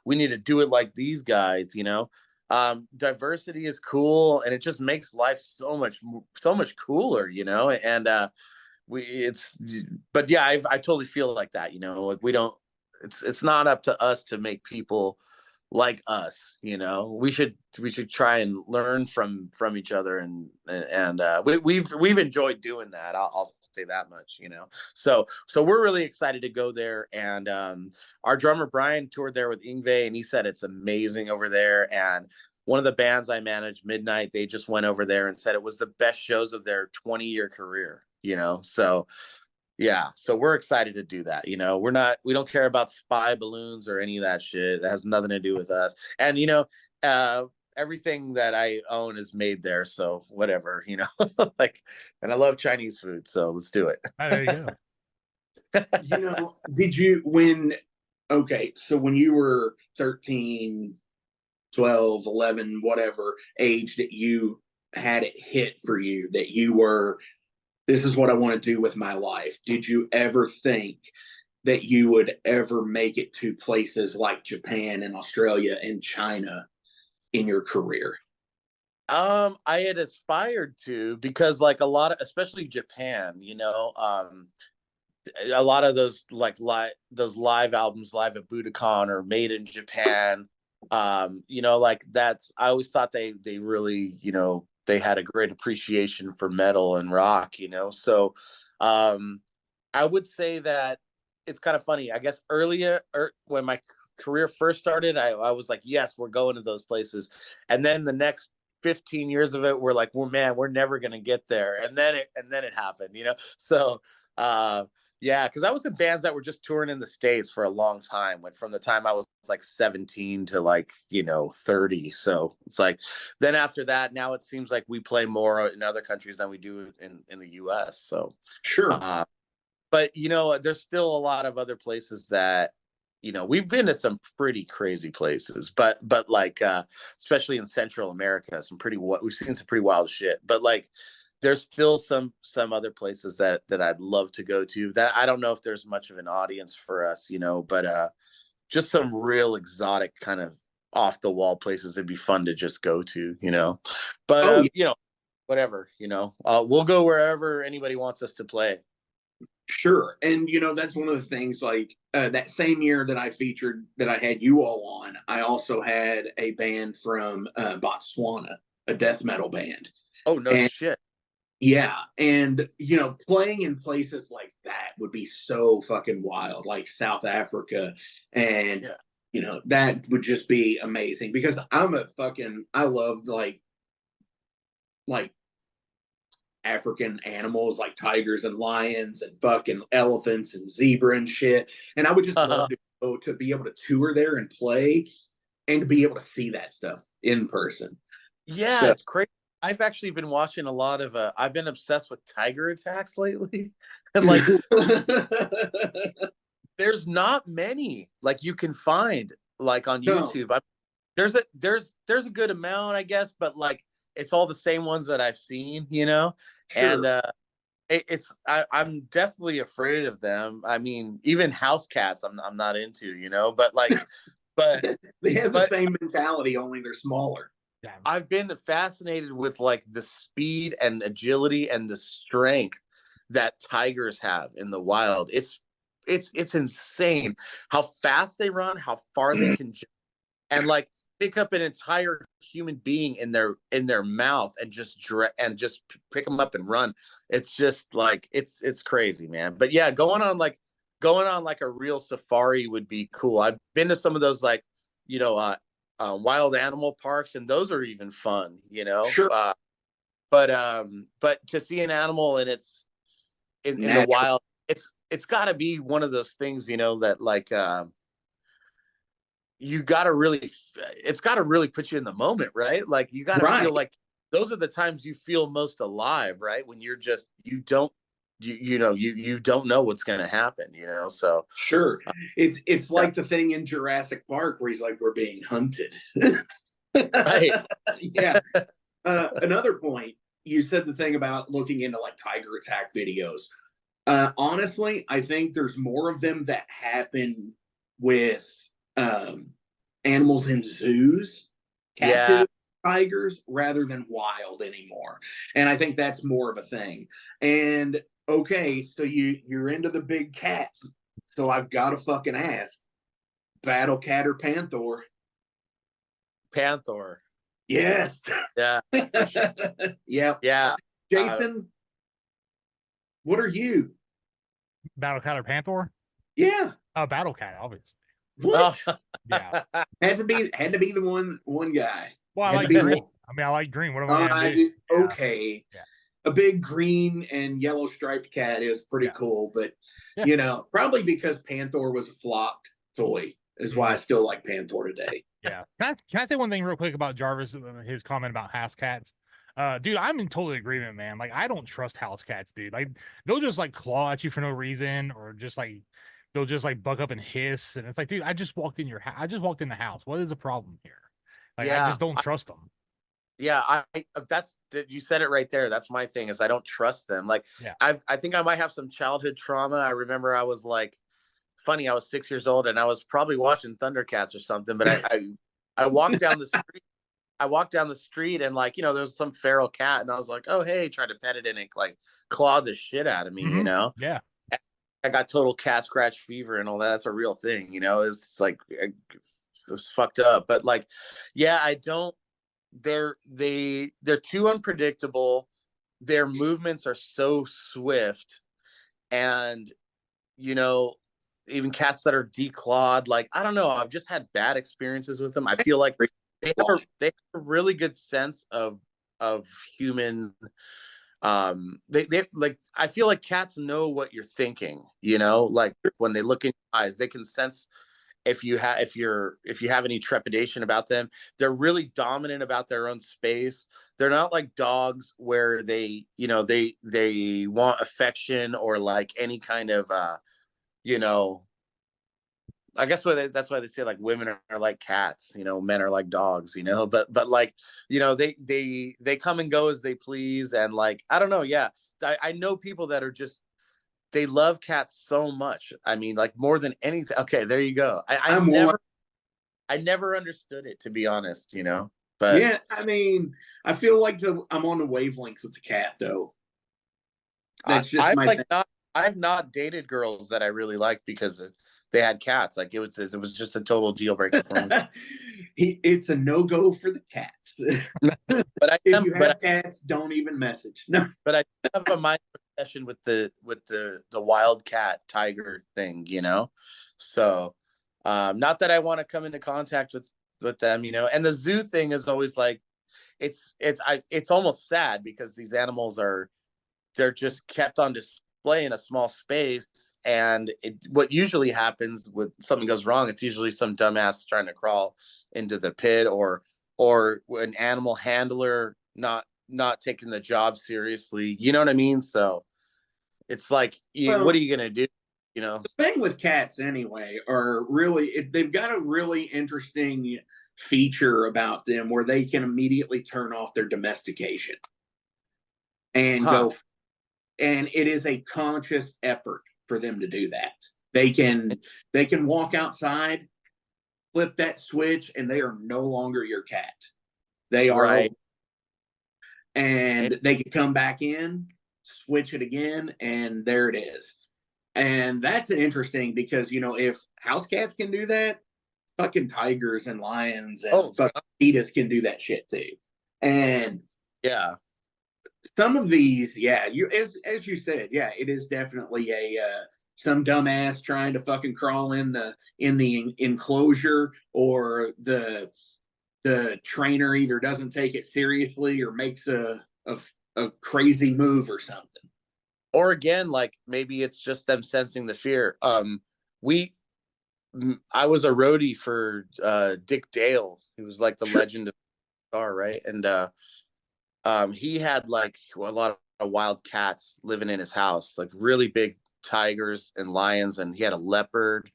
we need to do it like these guys," you know. Diversity is cool, and it just makes life so much cooler, you know. And we it's but yeah, I totally feel like that, you know. Like we don't, it's not up to us to make people like us, you know. We should try and learn from each other, and we've enjoyed doing that. I'll say that much, you know. So we're really excited to go there, and our drummer Brian toured there with Ingve, and he said it's amazing over there. And one of the bands I managed, Midnight, they just went over there and said it was the best shows of their 20-year career, you know. So yeah, so we're excited to do that, you know. We don't care about spy balloons or any of that shit. That has nothing to do with us. And you know, everything that I own is made there, so whatever, you know. Like, and I love Chinese food, so let's do it. Oh, there you go. You know, okay, so when you were 13, 12, 11, whatever age that you had it hit for you that you were, this is what I want to do with my life. Did you ever think that you would ever make it to places like Japan and Australia and China in your career? I had aspired to, because like a lot of, especially Japan, you know, a lot of those those live albums, Live at Budokan, are made in Japan. You know, like I always thought they really, you know, they had a great appreciation for metal and rock, you know. So I would say that it's kind of funny. I guess earlier, when my career first started, I was like, yes, we're going to those places. And then the next 15 years of it, we're like, well, man, we're never going to get there. And then it happened, you know? So, yeah, because I was in bands that were just touring in the States for a long time, went from the time I was like 17 to like, you know, 30. So it's like, then after that, now it seems like we play more in other countries than we do in the US. So, Sure. but you know, there's still a lot of other places that, you know, we've been to some pretty crazy places, but like especially in Central America, we've seen some pretty wild shit. But like there's still some other places that I'd love to go to, that I don't know if there's much of an audience for us, you know. But just some real exotic kind of off the wall places that'd be fun to just go to, you know. But Yeah. you know, whatever, you know, we'll go wherever anybody wants us to play. Sure. And, you know, that's one of the things, like that same year that I had you all on, I also had a band from Botswana, a death metal band. Oh, no And shit. yeah. And, you know, playing in places like that would be so fucking wild, like South Africa. And, Yeah. you know, that would just be amazing, because I love like African animals like tigers and lions and fucking elephants and zebra and shit. And I would just love to be able to tour there and play. and to be able to see that stuff in person. Yeah, So, it's crazy. I've actually been watching a lot of I've been obsessed with tiger attacks lately. And like there's not many like you can find like on no, YouTube. There's a good amount, I guess, but like it's all the same ones that I've seen, you know? sure. And I'm definitely afraid of them. I mean, even house cats I'm not into, you know, but like but They have the but same mentality, only they're smaller. Yeah. I've been fascinated with like the speed and agility and the strength that tigers have in the wild. It's insane how fast they run, how far they can jump, and like pick up an entire human being in their mouth and just pick them up and run. It's just like it's crazy, man. But yeah, going on like a real safari would be cool. I've been to some of those like you know wild animal parks, and those are even fun, you know. Sure. But to see an animal and it's in the Natural. wild, it's got to be one of those things, you know, that like you got to really, it's got to really put you in the moment, right? Like you got to Right. feel like those are the times you feel most alive, right? When you're just you don't know what's going to happen, you know. So Sure. It's yeah, like the thing in Jurassic Park where he's like, we're being hunted. right. Yeah. Another point, you said the thing about looking into like tiger attack videos. Honestly, I think there's more of them that happen with animals in zoos, Yeah, captive tigers, rather than wild anymore. And I think that's more of a thing. And okay, so you're into the big cats. So I've got to fucking ask, battle cat or panther? panther. Yes. Yeah, for sure. Yep. Yeah. Jason, what are you? Battle Cat or Panther? Yeah. Battle Cat, obviously. What? Oh. Yeah. Had to be the one guy. Well, I Had to like be the green. one. I mean, I like green. What am I gonna I do? do. Yeah. Okay. Yeah. A big green and yellow striped cat is pretty Yeah. cool, but Yeah. probably because Panther was a flocked toy is why I still like Panther today. Yeah. Can I say one thing real quick about Jarvis, his comment about house cats? Dude, I'm in total agreement, man. Like, I don't trust house cats, dude. Like, they'll just like claw at you for no reason, or just like they'll just like buck up and hiss, and it's like, dude, I just walked in your house. I just walked in the house. What is the problem here? Like, I Yeah, just don't trust them. yeah, that's that you said it right there. That's my thing is I don't trust them. Like Yeah. I think I might have some childhood trauma. I remember I was like funny, I was 6 years old and I was probably watching Thundercats or something, but I walked down the street. I walked down the street and like, you know, there was some feral cat and I was like, oh hey, tried to pet it and it like clawed the shit out of me, you know. Yeah. I got total cat scratch fever and all that. That's a real thing, you know. It's like it was fucked up. But like, yeah, I don't they're too unpredictable. Their movements are so swift, and you know, even cats that are declawed, like I don't know, I've just had bad experiences with them. I feel like they have a really good sense of human. They like I feel like cats know what you're thinking, you know, like when they look in your eyes, they can sense if you have any trepidation about them. They're really dominant about their own space. They're not like dogs where they you know they want affection or like any kind of you know, I guess that's why they say like women are like cats, you know, men are like dogs, you know. But like, you know, they come and go as they please, and like I don't know, yeah. I know people that are just they love cats so much. I mean, like more than anything. Okay, there you go. I never understood it, to be honest, you know. But Yeah, I mean, I feel like I'm on the wavelength with the cat though. That's just I've my like thing. not I've not dated girls that I really liked because they had cats. Like it was just a total deal breaker for me. It's a no go for the cats. But I If am you have cats, don't even message. No. but I have a mind obsession with the wildcat tiger thing, you know. So, not that I want to come into contact with them, you know. And the zoo thing is always like, it's almost sad because these animals are they're just kept on display in a small space, and what usually happens when something goes wrong, it's usually some dumbass trying to crawl into the pit, or an animal handler not taking the job seriously. You know what I mean? So it's like, what are you gonna do? You know, the thing with cats anyway are really they've got a really interesting feature about them where they can immediately turn off their domestication and go, and it is a conscious effort for them to do that. They can walk outside, flip that switch, and they are no longer your cat. They are right. And they can come back in, switch it again, and there it is. And that's interesting because, you know, if house cats can do that, fucking tigers and lions and fucking cheetahs can do that shit too. And yeah, some of these, yeah, you as you said, yeah, it is definitely a some dumbass trying to fucking crawl in the enclosure, or the trainer either doesn't take it seriously or makes a crazy move or something. Or again, like maybe it's just them sensing the fear. I was a roadie for Dick Dale, who was like the legend of star, right? And he had like a lot of wild cats living in his house, like really big tigers and lions, and he had a leopard,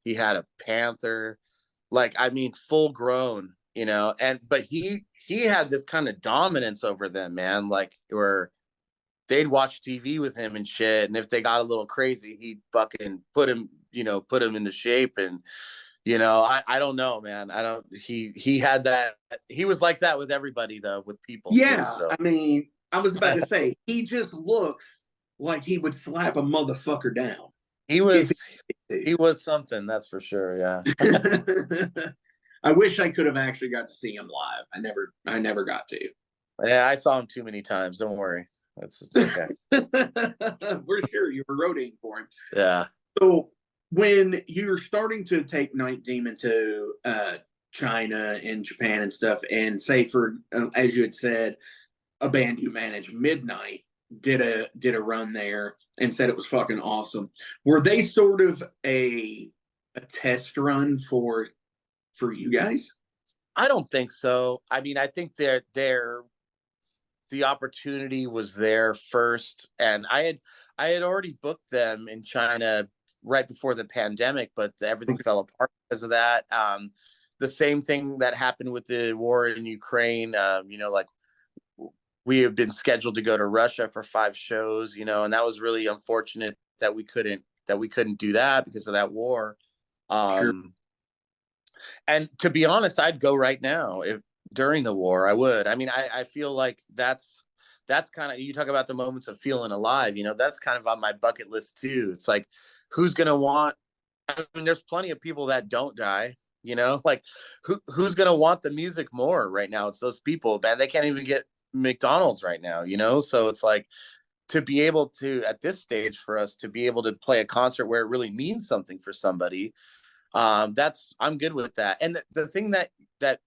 he had a panther, like, I mean, full grown, you know. But he had this kind of dominance over them, man, like where they'd watch TV with him and shit, and if they got a little crazy, he'd fucking put him into shape. And I don't know, man. I don't. He had that. He was like that with everybody, though, with people. Yeah, too, so. I mean, I was about to say he just looks like he would slap a motherfucker down. He was something, that's for sure. Yeah. I wish I could have actually got to see him live. I never got to. Yeah, I saw him too many times. Don't worry. It's okay. We're sure you were roading for him. Yeah. So when you're starting to take Night Demon to China and Japan and stuff, and say for as you had said, a band you manage, Midnight, did a run there and said it was fucking awesome. Were they sort of a test run for you guys? I don't think so. I mean, I think the opportunity was there first, and I had already booked them in China right before the pandemic, but everything fell apart because of that. The same thing that happened with the war in Ukraine. Like we have been scheduled to go to Russia for 5 shows, and that was really unfortunate that we couldn't do that because of that war. Sure. And to be honest, I'd go right now. If during the war, I would. I mean, I feel like that's kind of, you talk about the moments of feeling alive, that's kind of on my bucket list too. It's like, who's going to want, I mean, there's plenty of people that don't die, like who's going to want the music more right now? It's those people, man. They can't even get McDonald's right now, So it's like, to be able to, at this stage, for us to be able to play a concert where it really means something for somebody, I'm good with that. And the thing that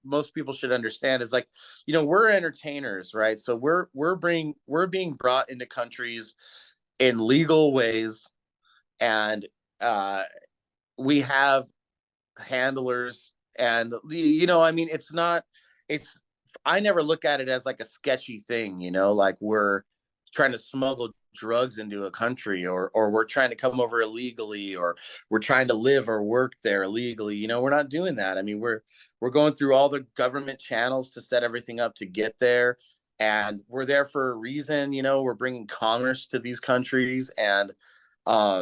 most people should understand is, like, we're entertainers, right? So we're being brought into countries in legal ways, and we have handlers, and I mean, I never look at it as like a sketchy thing, like we're trying to smuggle drugs into a country, or we're trying to come over illegally, or we're trying to live or work there illegally. We're not doing that. I mean, we're going through all the government channels to set everything up to get there, and we're there for a reason. We're bringing commerce to these countries, and I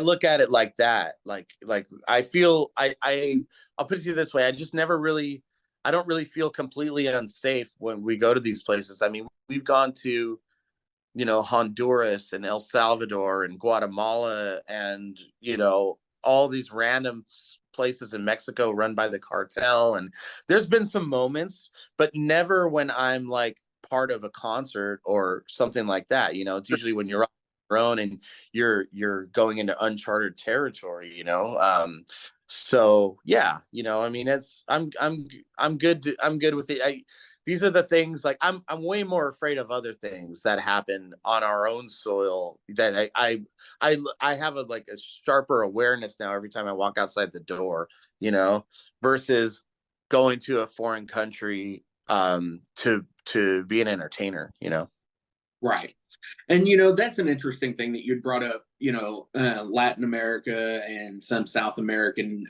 look at it like that. Like I feel I'll put it to you this way. I don't really feel completely unsafe when we go to these places. I mean, we've gone to, Honduras and El Salvador and Guatemala and, all these random places in Mexico run by the cartel. And there's been some moments, but never when I'm like part of a concert or something like that. It's usually when you're on your own and you're going into uncharted territory, So yeah, I mean, I'm good with it. these are the things like I'm way more afraid of other things that happen on our own soil that I have a like a sharper awareness now every time I walk outside the door, you know, versus going to a foreign country to be an entertainer, you know. Right. And, that's an interesting thing that you'd brought up, Latin America and some South American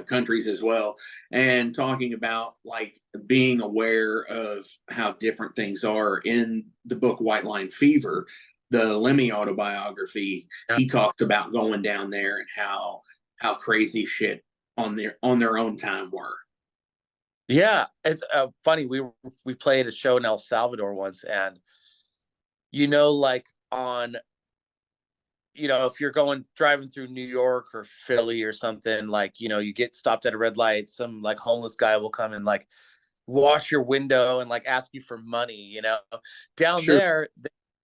countries as well. And talking about like being aware of how different things are in the book White Line Fever, the Lemmy autobiography, he talks about going down there and how crazy shit on their own time were. Yeah, it's funny. We played a show in El Salvador once, and like on, if you're driving through New York or Philly or something, like you get stopped at a red light, some like homeless guy will come and like wash your window and like ask you for money. Down Sure.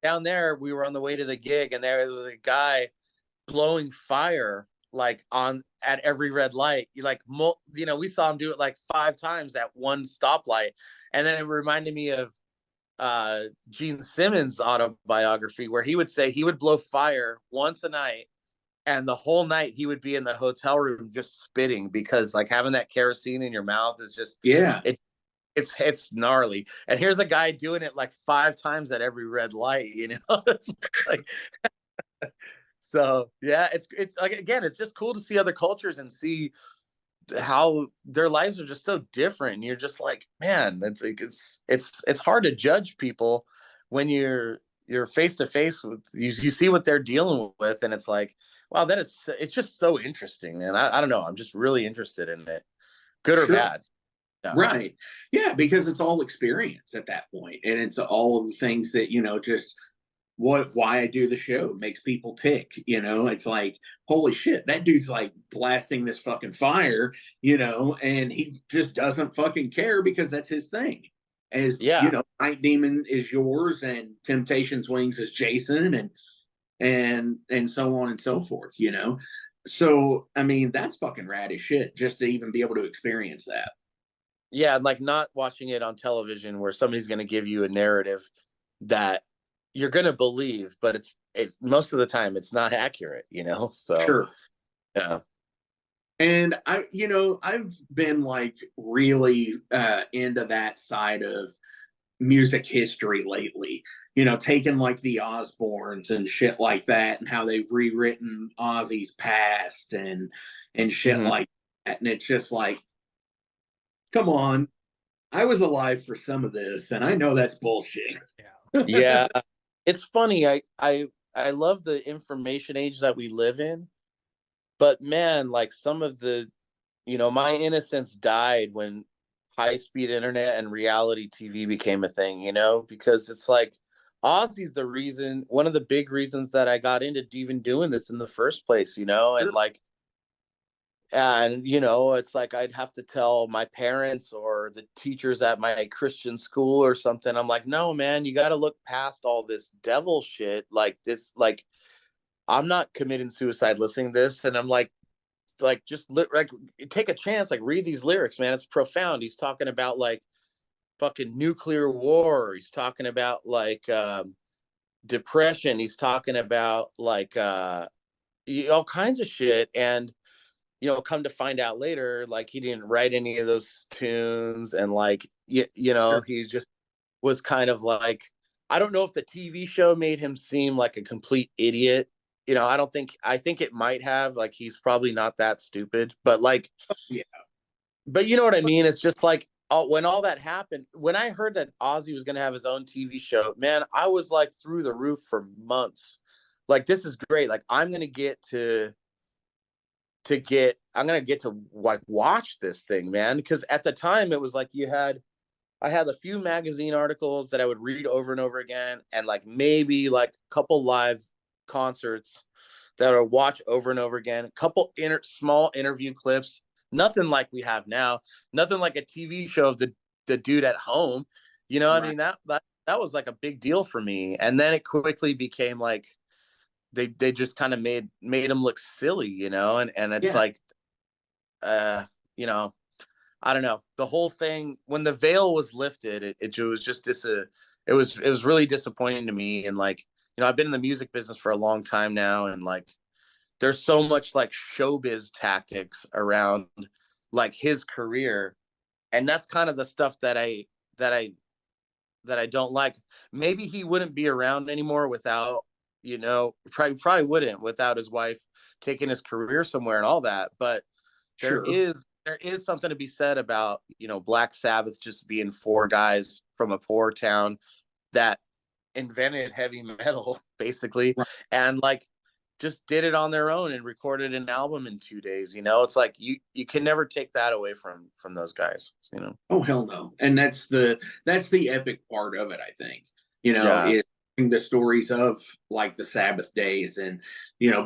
there, we were on the way to the gig, and there was a guy blowing fire like at every red light. We saw him do it like 5 times at one stoplight, and then it reminded me of Gene Simmons' autobiography, where he would say he would blow fire once a night, and the whole night he would be in the hotel room just spitting, because like having that kerosene in your mouth is just it's gnarly. And here's a guy doing it like 5 times at every red light. It's like so yeah, it's like, again, it's just cool to see other cultures and see how their lives are just so different. And you're just like, man, it's like it's hard to judge people when you're face to face with you see what they're dealing with, and it's like, wow, it's just so interesting. And I don't know, I'm just really interested in it, good or bad. Yeah. Right. Yeah, because it's all experience at that point, and it's all of the things that just why I do the show makes people tick. It's like, holy shit, that dude's like blasting this fucking fire, and he just doesn't fucking care because that's his thing. As Night Demon is yours, and Temptation's Wings is Jason, and so on and so forth. So I mean, that's fucking rad as shit just to even be able to experience that. Yeah, like not watching it on television where somebody's going to give you a narrative that you're going to believe, but most of the time it's not accurate, so sure. Yeah. And I've been like really into that side of music history lately, taking like the Osbournes and shit like that, and how they've rewritten Ozzy's past and shit like that. And it's just like, come on, I was alive for some of this, and I know that's bullshit. Yeah. It's funny. I love the information age that we live in, but man, like some of the, my innocence died when high-speed internet and reality TV became a thing, because it's like Ozzy's one of the big reasons that I got into even doing this in the first place, and like, and it's like I'd have to tell my parents or the teachers at my Christian school or something. I'm like, no, man, you got to look past all this devil shit. Like this, like I'm not committing suicide listening to this. And I'm like just take a chance, like read these lyrics, man. It's profound. He's talking about like fucking nuclear war. He's talking about like depression. He's talking about like all kinds of shit. And come to find out later, like he didn't write any of those tunes, and like sure. He just was kind of like, I don't know if the TV show made him seem like a complete idiot. I think it might have, like, he's probably not that stupid, but like, yeah. But you know what I mean? It's just like, when all that happened, when I heard that Ozzy was going to have his own TV show, man, I was like through the roof for months. Like, this is great. Like, I'm going to get to like watch this thing, man. Because at the time it was like I had a few magazine articles that I would read over and over again, and like maybe like a couple live concerts that I would watch over and over again, a couple small interview clips, nothing like we have now, nothing like a TV show of the dude at home. Right. I mean, that was like a big deal for me. And then it quickly became like, they just kind of made him look silly, and it's like, I don't know, the whole thing when the veil was lifted, it was just it was really disappointing to me. And like, I've been in the music business for a long time now, and like there's so much like showbiz tactics around like his career, and that's kind of the stuff that I that I don't like. Maybe he wouldn't be around anymore without, probably wouldn't without his wife taking his career somewhere and all that. But there Sure. is there is something to be said about, Black Sabbath just being four guys from a poor town that invented heavy metal basically, Right. and like just did it on their own and recorded an album in 2 days. It's like you can never take that away from those guys. Oh hell no. And that's the epic part of it, I think. Yeah. Is the stories of like the Sabbath days and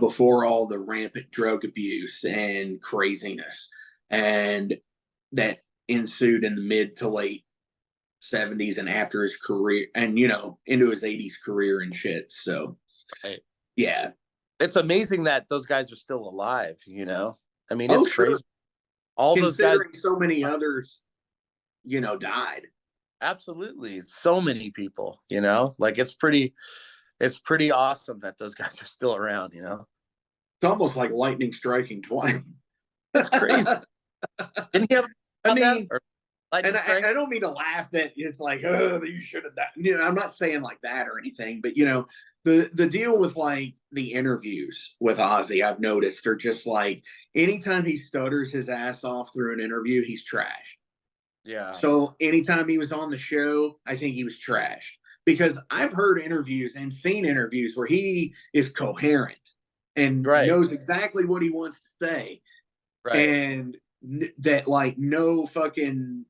before all the rampant drug abuse and craziness and that ensued in the mid to late 70s and after his career and into his 80s career and shit. So Right. yeah. It's amazing that those guys are still alive. I mean, Oh it's sure. crazy. All those guys, Considering so many others died. absolutely. So many people. Like it's pretty awesome that those guys are still around. It's almost like lightning striking twice. It's crazy. Didn't he have I on that? mean, Or and lightning strike? I don't mean to laugh that it's like, oh, you should have done. I'm not saying like that or anything, but the deal with like the interviews with Ozzy, I've noticed are just like anytime he stutters his ass off through an interview, he's trashed. Yeah. So anytime he was on the show, I think he was trashed because I've heard interviews and seen interviews where he is coherent and Right. knows exactly what he wants to say, Right. and that like no fucking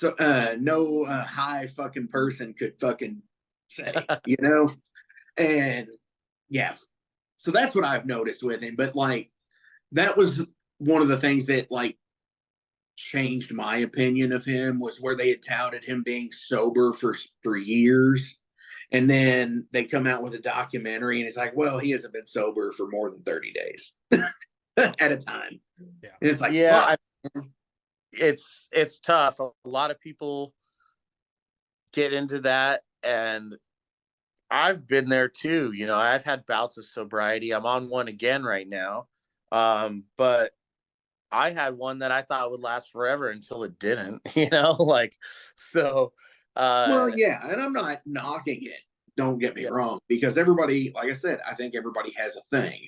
no high fucking person could fucking say. And yeah, so that's what I've noticed with him. But like that was one of the things that like changed my opinion of him was where they had touted him being sober for years, and then they come out with a documentary and it's like, well, he hasn't been sober for more than 30 days at a time. Yeah. And it's like, Yeah, fuck. it's tough. A lot of people get into that, and I've been there too. I've had bouts of sobriety. I'm on one again right now. But I had one that I thought would last forever until it didn't, like, so, Well, yeah, and I'm not knocking it. Don't get me yeah, wrong, because everybody, like I said, I think everybody has a thing,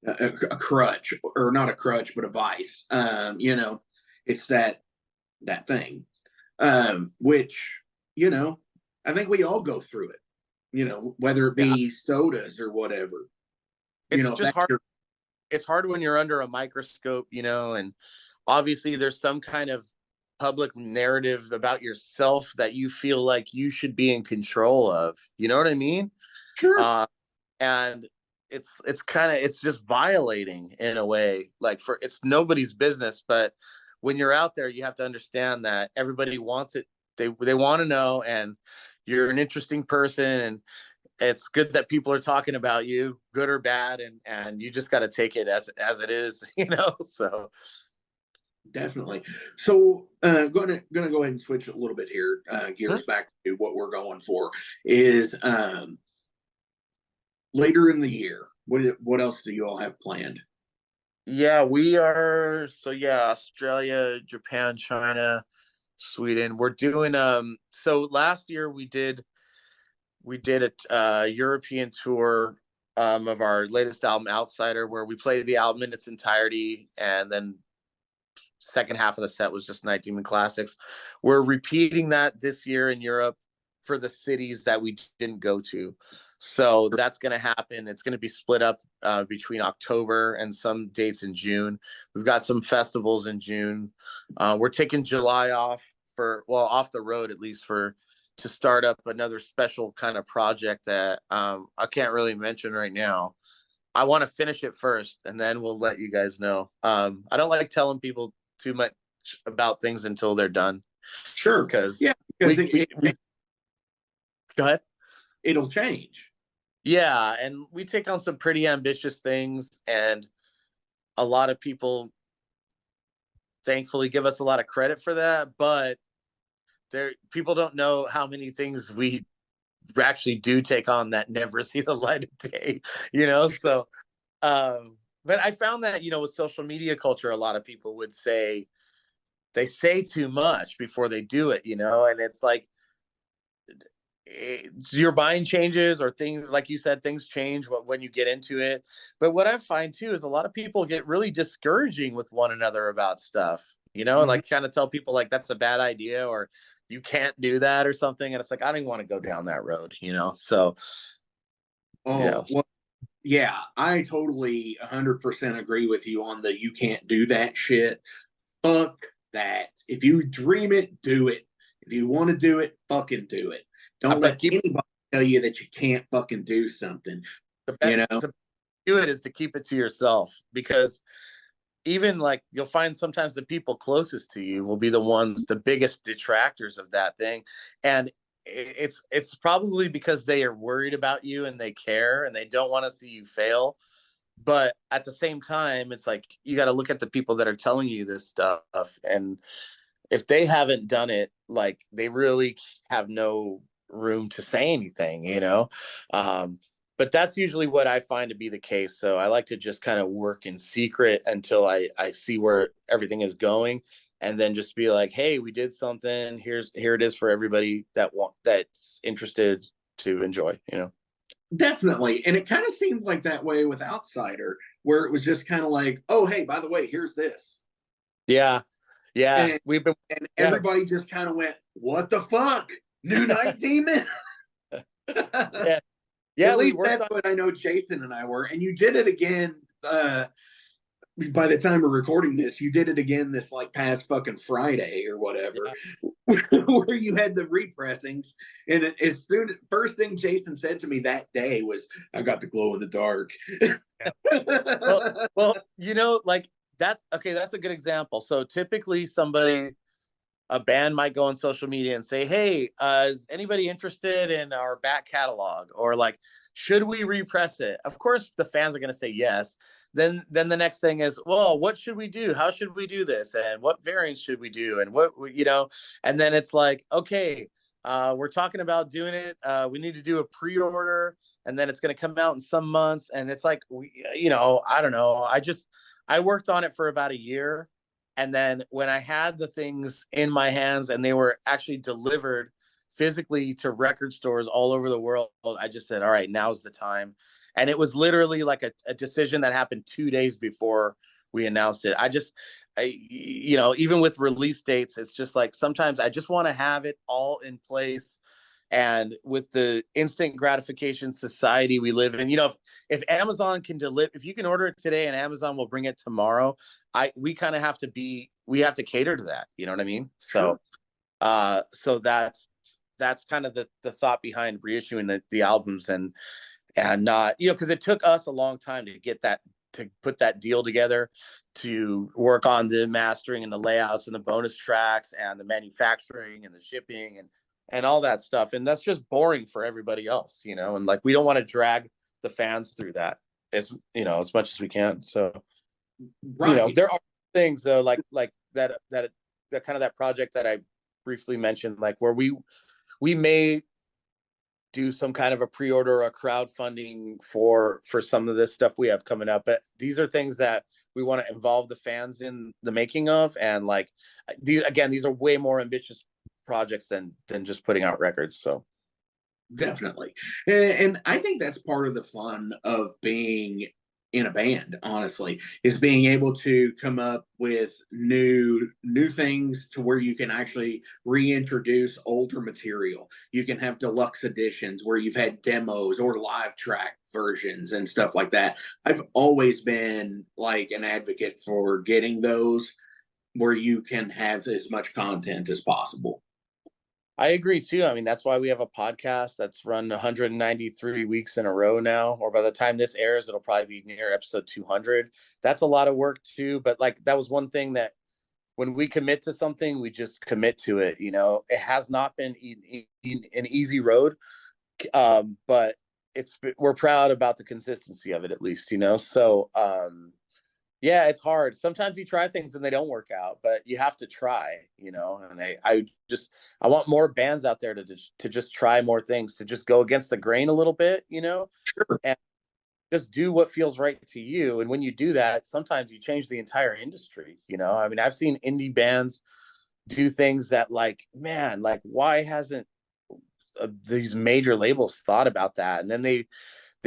a crutch, or not a crutch, but a vice. It's that thing, which I think we all go through it. Whether it yeah. be sodas or whatever. It's If just that's hard. your It's hard when you're under a microscope, and obviously there's some kind of public narrative about yourself that you feel like you should be in control of. You know what I mean? sure, Uh, and it's just violating in a way. Like it's nobody's business, but when you're out there, you have to understand that everybody wants it. They want to know, and you're an interesting person, and it's good that people are talking about you, good or bad, and you just got to take it as it is. So definitely. So, gonna go ahead and switch a little bit here. Gears back to what we're going for is later in the year. What else do you all have planned? yeah, we are. So yeah, Australia, Japan, China, Sweden. We're doing so last year we did a European tour of our latest album Outsider, where we played the album in its entirety, and then second half of the set was just Night Demon classics. We're repeating that this year in Europe for the cities that we didn't go to. So that's going to happen. It's going to be split up between October and some dates in June. We've got some festivals in June. We're taking July off off the road at least to start up another special kind of project that I can't really mention right now. I want to finish it first, and then we'll let you guys know. I don't like telling people too much about things until they're done. Sure. Because Yeah, because go ahead. it'll change. Yeah, and we take on some pretty ambitious things, and a lot of people thankfully give us a lot of credit for that, but people don't know how many things we actually do take on that never see the light of day, so but I found that, with social media culture, a lot of people would say they say too much before they do it, and it's like your mind changes, or things, like you said, things change when you get into it. But what I find too is a lot of people get really discouraging with one another about stuff, and like kind of tell people like that's a bad idea, or you can't do that or something. And it's like, I don't even want to go down that road, so. Well, yeah, I totally 100% agree with you on the you can't do that shit. Fuck that. If you dream it, do it. If you want to do it, fucking do it. Don't let anybody tell you that you can't fucking do something. The best to do it is to keep it to yourself, because even like you'll find sometimes the people closest to you will be the biggest detractors of that thing. And it's probably because they are worried about you and they care and they don't want to see you fail. But at the same time, it's like you got to look at the people that are telling you this stuff, and if they haven't done it, like they really have no room to say anything, but that's usually what I find to be the case. So I like to just kind of work in secret until I see where everything is going, and then just be like, hey, we did something, here it is for everybody that's interested to enjoy. Definitely. And it kind of seemed like that way with Outsider, where it was just kind of like, oh, hey, by the way, here's this. Yeah. And everybody just kind of went, what the fuck? New Night Demon? Yeah. At least that's what I know Jason and I were. And you did it again. By the time we're recording this, you did it again this like past fucking Friday or whatever, where you had the repressings. And first thing Jason said to me that day was, I got the glow in the dark. Well, like that's okay. That's a good example. So typically a band might go on social media and say, hey, is anybody interested in our back catalog? Or like, should we repress it? Of course, the fans are going to say yes. Then the next thing is, well, what should we do? How should we do this? And what variants should we do? And and then it's like, okay, we're talking about doing it. We need to do a pre-order, and then it's going to come out in some months. And it's like, I don't know. I worked on it for about a year. And then when I had the things in my hands and they were actually delivered physically to record stores all over the world, I just said, all right, now's the time. And it was literally like a decision that happened 2 days before we announced it. Even with release dates, it's just like sometimes I just want to have it all in place. And with the instant gratification society we live in, if Amazon can deliver, if you can order it today and Amazon will bring it tomorrow, we kind of have to cater to that. You know what I mean? So, so that's kind of the thought behind reissuing the albums and not, because it took us a long time to put that deal together, to work on the mastering and the layouts and the bonus tracks and the manufacturing and the shipping and all that stuff. And that's just boring for everybody else, and like, we don't want to drag the fans through that as much as we can. So, right. There are things though, like that kind of that project that I briefly mentioned, like where we may do some kind of a pre-order or a crowdfunding for some of this stuff we have coming up. But these are things that we want to involve the fans in the making of. And like, these are way more ambitious projects than just putting out records. So definitely. And I think that's part of the fun of being in a band, honestly, is being able to come up with new things to where you can actually reintroduce older material. You can have deluxe editions where you've had demos or live track versions and stuff like that. I've always been like an advocate for getting those where you can have as much content as possible. I agree too. I mean, that's why we have a podcast that's run 193 weeks in a row now, or by the time this airs, it'll probably be near episode 200. That's a lot of work too. But like, that was one thing that when we commit to something, we just commit to it. It has not been an easy road, but we're proud about the consistency of it, at least, So Yeah, it's hard. Sometimes you try things and they don't work out, but you have to try, you know. And I want more bands out there to just try more things, to just go against the grain a little bit, you know, Sure. and just do what feels right to you. And when you do that, sometimes you change the entire industry, you know. I mean, I've seen indie bands do things that, like, man, like, why hasn't these major labels thought about that? And then they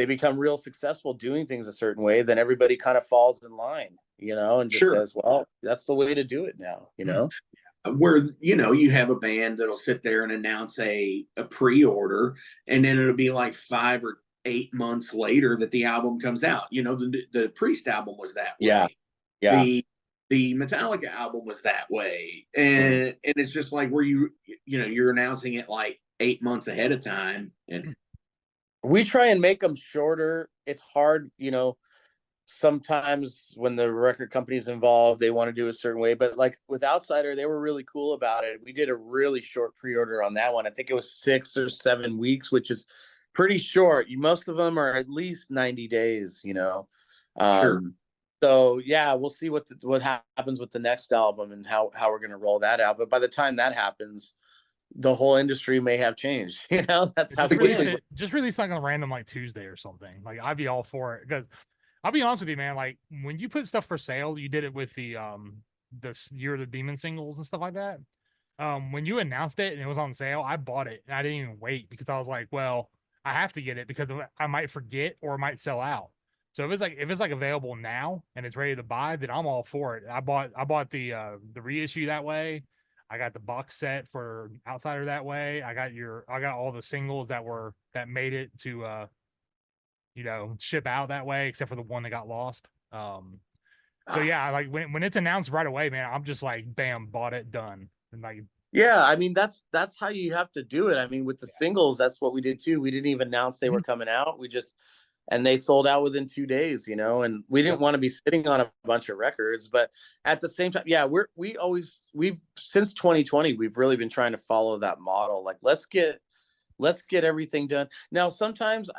become real successful doing things a certain way, then everybody kind of falls in line, you know, and just Sure. says, well, that's the way to do it now, you know. Where, you know, you have a band that'll sit there and announce a pre-order, and then it'll be like 5 or 8 months later that the album comes out. You know, the Priest album was that Yeah, way. yeah. The Metallica album was that way. And it's just like, where you know, you're announcing it like 8 months ahead of time. And We try and make them shorter. It's hard, you know. Sometimes when the record company's involved, they want to do a certain way, but like with Outsider, they were really cool about it. We did a really short pre-order on that one. I think it was 6 or 7 weeks, which is pretty short. Most of them are at least 90 days, you know. sure. So yeah, we'll see what happens with the next album and how we're going to roll that out. But by the time that happens, the whole industry may have changed. You know, that's how quickly. Just release like on a random like Tuesday or something. Like I'd be all for it because I'll be honest with you, man. Like when you put stuff for sale, you did it with the Year of the Demon singles and stuff like that. When you announced it and it was on sale, I bought it and I didn't even wait because I was like, well, I have to get it because I might forget or it might sell out. So if it's like available now and it's ready to buy, then I'm all for it. I bought the reissue that way. I got the box set for Outsider that way. I got all the singles that made it to you know, ship out that way, except for the one that got lost. So yeah, like when it's announced right away, man, I'm just like, bam, bought it, done. And like, Yeah, I mean that's how you have to do it. I mean, with the singles, that's what we did too. We didn't even announce they were coming out. We just and they sold out within 2 days, you know, and we didn't want to be sitting on a bunch of records, but at the same time, yeah, we've since 2020, we've really been trying to follow that model. Like let's get everything done. Now, sometimes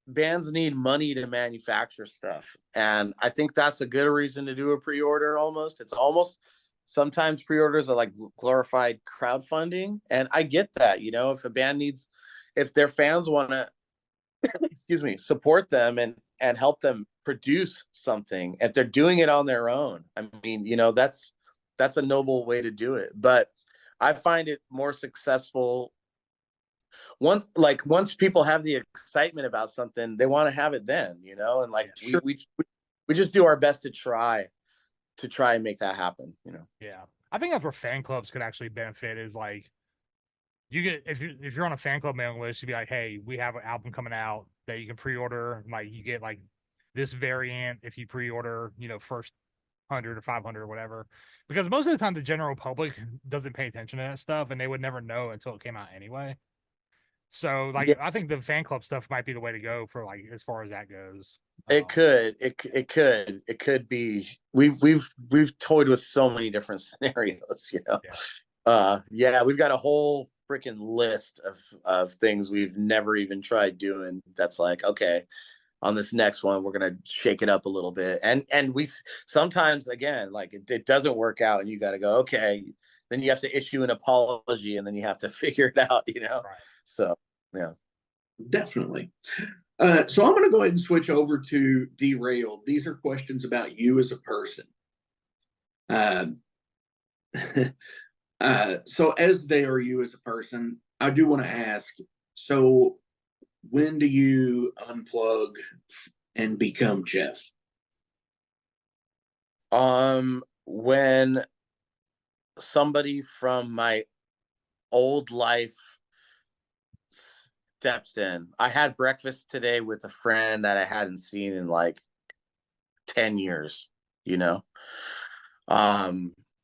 bands need money to manufacture stuff, and I think that's a good reason to do a pre-order. It's almost sometimes pre-orders are like glorified crowdfunding, and I get that, you know, if their fans want to excuse me, support them and help them produce something if they're doing it on their own. I mean, you know, that's a noble way to do it, but I find it more successful once people have the excitement about something, they want to have it then, you know. And like Sure. we just do our best to try and make that happen, you know. yeah, I think that's where fan clubs could actually benefit is like you get if you're on a fan club mailing list, you'd be like, hey, we have an album coming out that you can pre-order. Like you get like this variant if you pre-order, you know, first 100 or 500 or whatever. Because most of the time, the general public doesn't pay attention to that stuff, and they would never know until it came out anyway. So, like, Yeah, I think the fan club stuff might be the way to go for like as far as that goes. it could be. We've toyed with so many different scenarios, you know. Yeah. Yeah, we've got a whole freaking list of things we've never even tried doing. That's like, okay, on this next one, we're gonna shake it up a little bit, and we sometimes again, like it doesn't work out, and you got to go, okay, then you have to issue an apology, and then you have to figure it out, you know. Right. So yeah. Definitely. So I'm going to go ahead and switch over to Derailed. These are questions about you as a person. Uh, so as they are you as a person, I do want to ask, so when do you unplug and become Jeff? When somebody from my old life steps in. I had breakfast today with a friend that I hadn't seen in like 10 years, you know.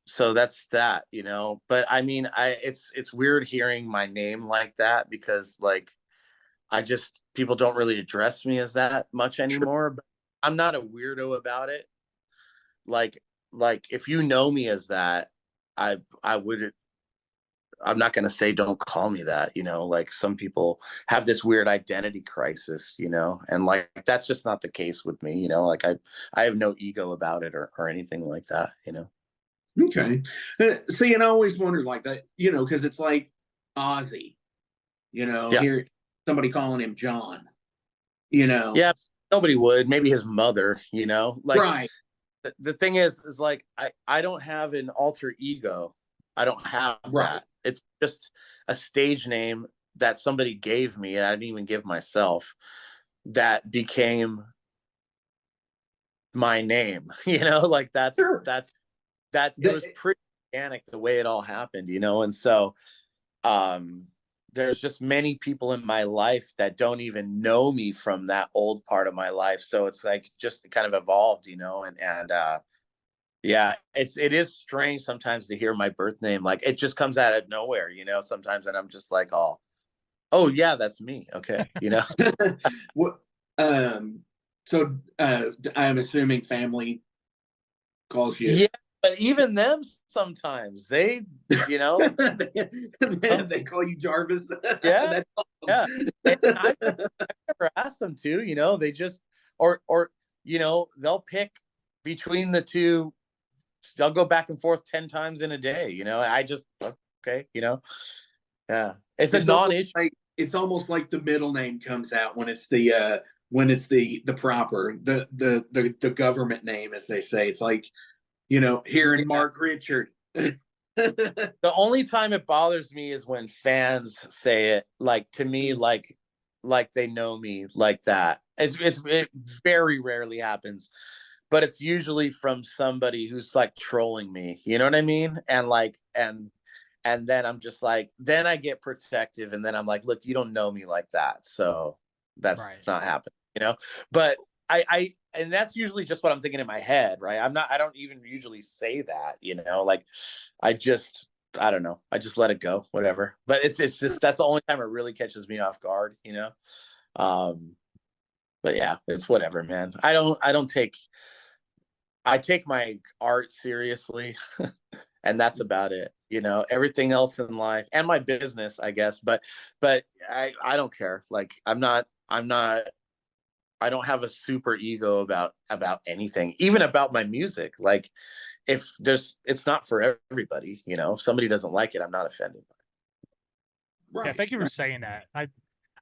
So that's that, you know. But I mean, it's weird hearing my name like that because like I just people don't really address me as that much anymore, but I'm not a weirdo about it. Like like if you know me as that, I would I'm not going to say don't call me that, you know, like some people have this weird identity crisis, you know, and like that's just not the case with me, you know, like I have no ego about it or anything like that, you know. Okay. See, and I always wondered like that, you know, because it's like Ozzy, you know, Yeah. here somebody calling him John, you know. Yeah. Nobody would. Maybe his mother, you know, like Right. the thing is like I don't have an alter ego. I don't have Right. that. It's just a stage name that somebody gave me. I didn't even give myself, that became my name. You know, like Sure. it was pretty organic the way it all happened, you know. And so there's just many people in my life that don't even know me from that old part of my life. So it's like just kind of evolved, you know, and yeah, it is strange sometimes to hear my birth name. Like it just comes out of nowhere, you know, sometimes, and I'm just like, oh yeah, that's me. Okay, you know. What so I'm assuming family calls you. Yeah, but even them sometimes they, you know, they call you Jarvis. yeah, That's yeah. awesome. And I've never asked them to, you know, they just or you know, they'll pick between the two. They'll go back and forth 10 times in a day, you know. I just okay, you know. Yeah. It's a non-issue. It's almost like the middle name comes out when it's the proper the government name, as they say. It's like, you know, hearing Mark Richard. The only time it bothers me is when fans say it, like to me, like they know me like that. It very rarely happens, but it's usually from somebody who's like trolling me. You know what I mean? And like and then I'm just like, then I get protective, and then I'm like, look, you don't know me like that, so that's Right. not happening, you know. But and that's usually just what I'm thinking in my head, right? I don't even usually say that, you know, like I don't know, I just let it go, whatever. But it's just that's the only time it really catches me off guard, you know. But yeah, it's whatever, man. I take my art seriously, and that's about it, you know. Everything else in life and my business, I guess, but I don't care. Like I don't have a super ego about anything, even about my music. Like if it's not for everybody, you know. If somebody doesn't like it, I'm not offended. Right. Yeah, thank you for saying that. I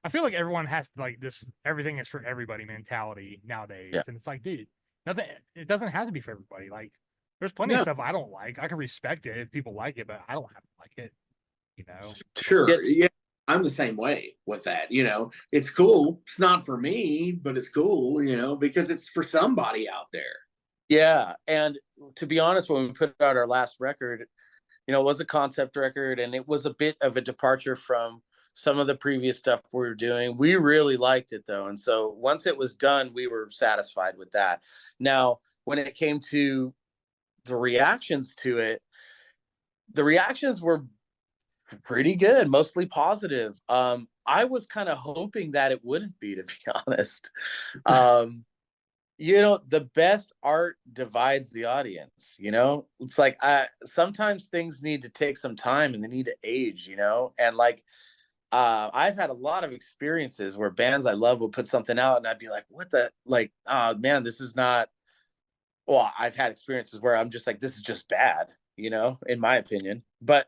feel like everyone has like this everything is for everybody mentality nowadays. Yeah. And it's like, dude, nothing it doesn't have to be for everybody. Like there's plenty of No. stuff I don't like. I can respect it if people like it, but I don't have to like it, you know. Sure. Yeah. I'm the same way with that. You know, it's cool. It's not for me, but it's cool, you know, because it's for somebody out there. Yeah. And to be honest, when we put out our last record, you know, it was a concept record, and it was a bit of a departure from some of the previous stuff we were doing. We really liked it though. And so once it was done, we were satisfied with that. Now, when it came to the reactions to it, the reactions were pretty good, mostly positive. I was kind of hoping that it wouldn't be, to be honest. You know, the best art divides the audience, you know. It's like sometimes things need to take some time and they need to age, you know. And like I've had a lot of experiences where bands I love will put something out and I'd be like, what the, like, oh man, this is not, well, I've had experiences where I'm just like, this is just bad, you know, in my opinion. But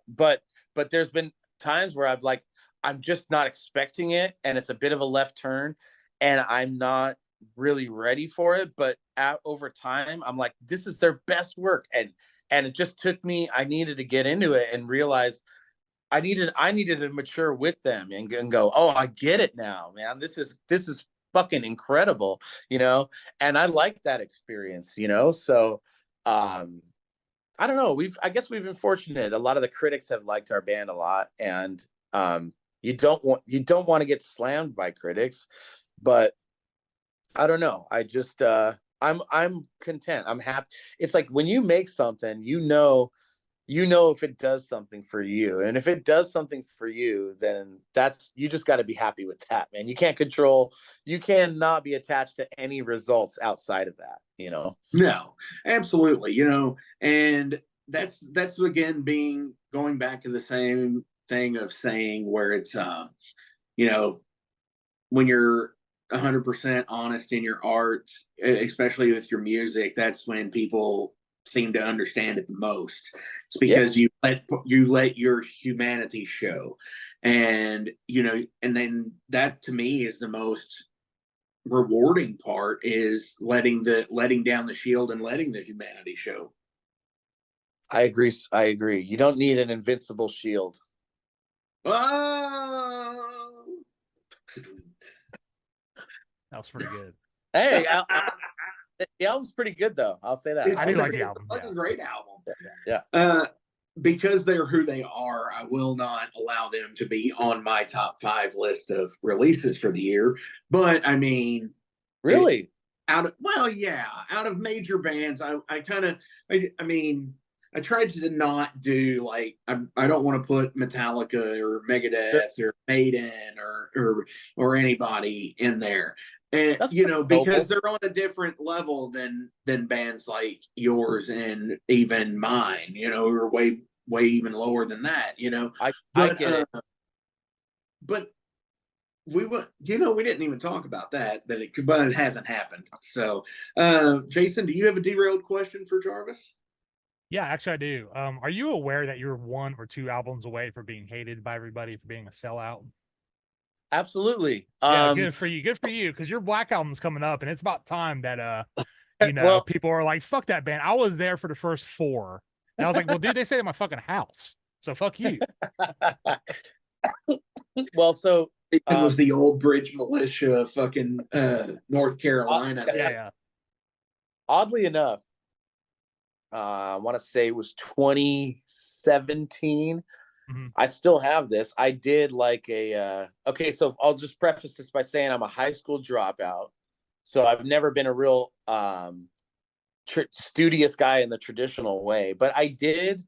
there's been times where I'm just not expecting it, and it's a bit of a left turn, and I'm not really ready for it. But over time, I'm like, this is their best work, and it just took me. I needed to get into it and realize I needed to mature with them and go, oh, I get it now, man. This is fucking incredible, you know. And I like that experience, you know. So I don't know. I guess we've been fortunate. A lot of the critics have liked our band a lot, and you don't want to get slammed by critics, but I don't know. I just I'm content. I'm happy. It's like when you make something, you know if it does something for you, and if it does something for you, then you just got to be happy with that, man. You cannot be attached to any results outside of that, you know. No, absolutely. You know, and that's again going back to the same thing of saying where it's, you know, when you're 100% honest in your art, especially with your music, that's when people seem to understand it the most. It's because you let your humanity show, and and then that to me is the most rewarding part, is letting down the shield and letting the humanity show. I agree. I agree. You don't need an invincible shield. Oh, That was pretty good. Hey, the album's pretty good though. I'll say that. I do like the album. It's a great album. Yeah. Because they're who they are, I will not allow them to be on my top 5 list of releases for the year. But I mean, really, out of major bands, I mean, I tried to not do like, I don't want to put Metallica or Megadeth or Maiden or anybody in there. And because they're on a different level than bands like yours and even mine, or way even lower than that, I get it. But we didn't even talk about that, but it hasn't happened. So, Jason, do you have a derailed question for Jarvis? Yeah, actually I do. Are you aware that you're 1 or 2 albums away from being hated by everybody for being a sellout? Absolutely. Yeah, good for you. Good for you, because your Black album's coming up, and it's about time that people are like, "Fuck that band." I was there for the first 4, and I was like, "Well, dude, they stayed at my fucking house, so fuck you." Well, so it was the Old Bridge Militia, fucking North Carolina. Yeah. Oddly enough, I want to say it was 2017. Mm-hmm. I still have this. I did like okay, so I'll just preface this by saying I'm a high school dropout. So I've never been a real studious guy in the traditional way, but I did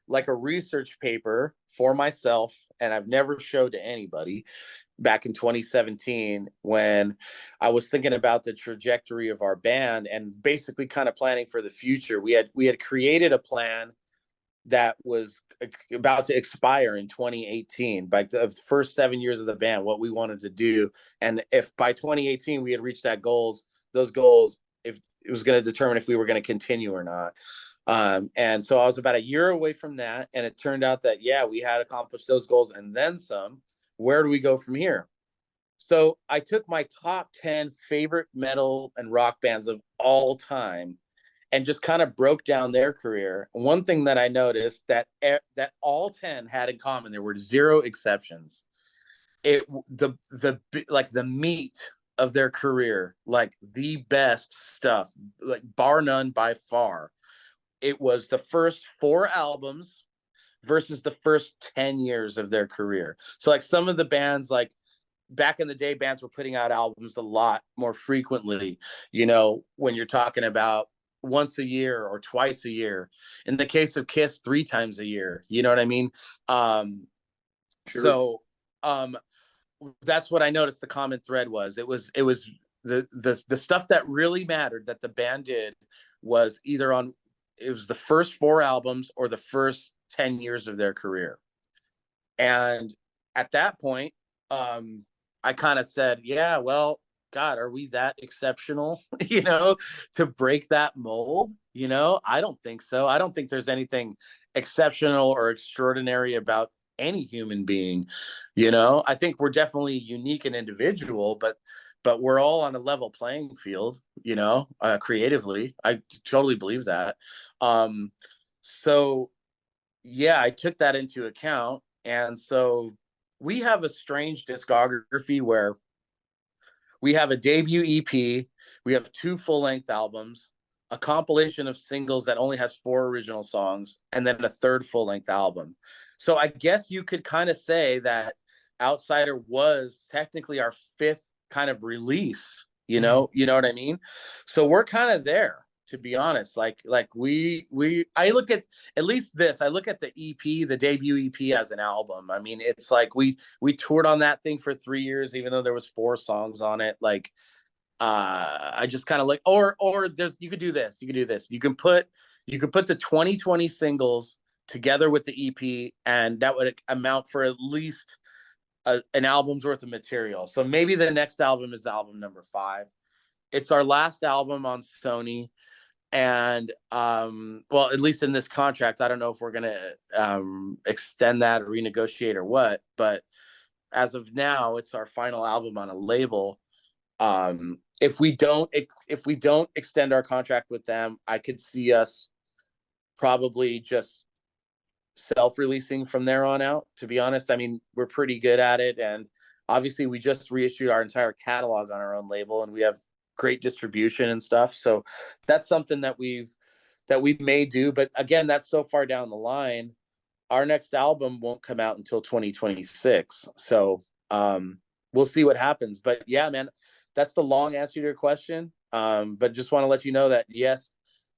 like a research paper for myself, and I've never showed to anybody, back in 2017 when I was thinking about the trajectory of our band and basically kind of planning for the future. We had created a plan that was about to expire in 2018, by the first 7 years of the band, what we wanted to do. And if by 2018 we had reached those goals, if it was going to determine if we were going to continue or not. And so I was about a year away from that. And it turned out that, we had accomplished those goals and then some. Where do we go from here? So I took my top 10 favorite metal and rock bands of all time and just kind of broke down their career. One thing that I noticed that all 10 had in common, there were 0 exceptions. The meat of their career, like the best stuff, like bar none by far, it was the first 4 albums versus the first 10 years of their career. So like some of the bands, like back in the day, bands were putting out albums a lot more frequently, when you're talking about once a year or twice a year. In the case of Kiss, 3 times a year. You know what I mean? Sure. So that's what I noticed the common thread was. It was the stuff that really mattered that the band did was either it was the first 4 albums or the first 10 years of their career. And at that point, I kind of said, well, God, are we that exceptional, to break that mold? I don't think so. I don't think there's anything exceptional or extraordinary about any human being. I think we're definitely unique and individual, but we're all on a level playing field, creatively. I totally believe that. So I took that into account. And so we have a strange discography where we have a debut EP, we have 2 full-length albums, a compilation of singles that only has 4 original songs, and then a 3rd full-length album. So I guess you could kind of say that Outsider was technically our 5th kind of release, you know what I mean? So we're kind of there, to be honest. I look at least this, I look at the EP, the debut EP, as an album. I mean, it's like we toured on that thing for 3 years, even though there was 4 songs on it. Like, I just kind of like, or there's, you could do this. You can put the 2020 singles together with the EP, and that would amount for at least an album's worth of material. So maybe the next album is album number 5. It's our last album on Sony. And well, at least in this contract, I don't know if we're going to extend that or renegotiate or what, but as of now, it's our final album on a label. If we don't extend our contract with them, I could see us probably just self-releasing from there on out. To be honest, I mean, we're pretty good at it, and obviously we just reissued our entire catalog on our own label, and we have great distribution and stuff. So that's something that we may do, but again, that's so far down the line. Our next album won't come out until 2026. So we'll see what happens. But yeah, man, that's the long answer to your question. But just want to let you know that, yes,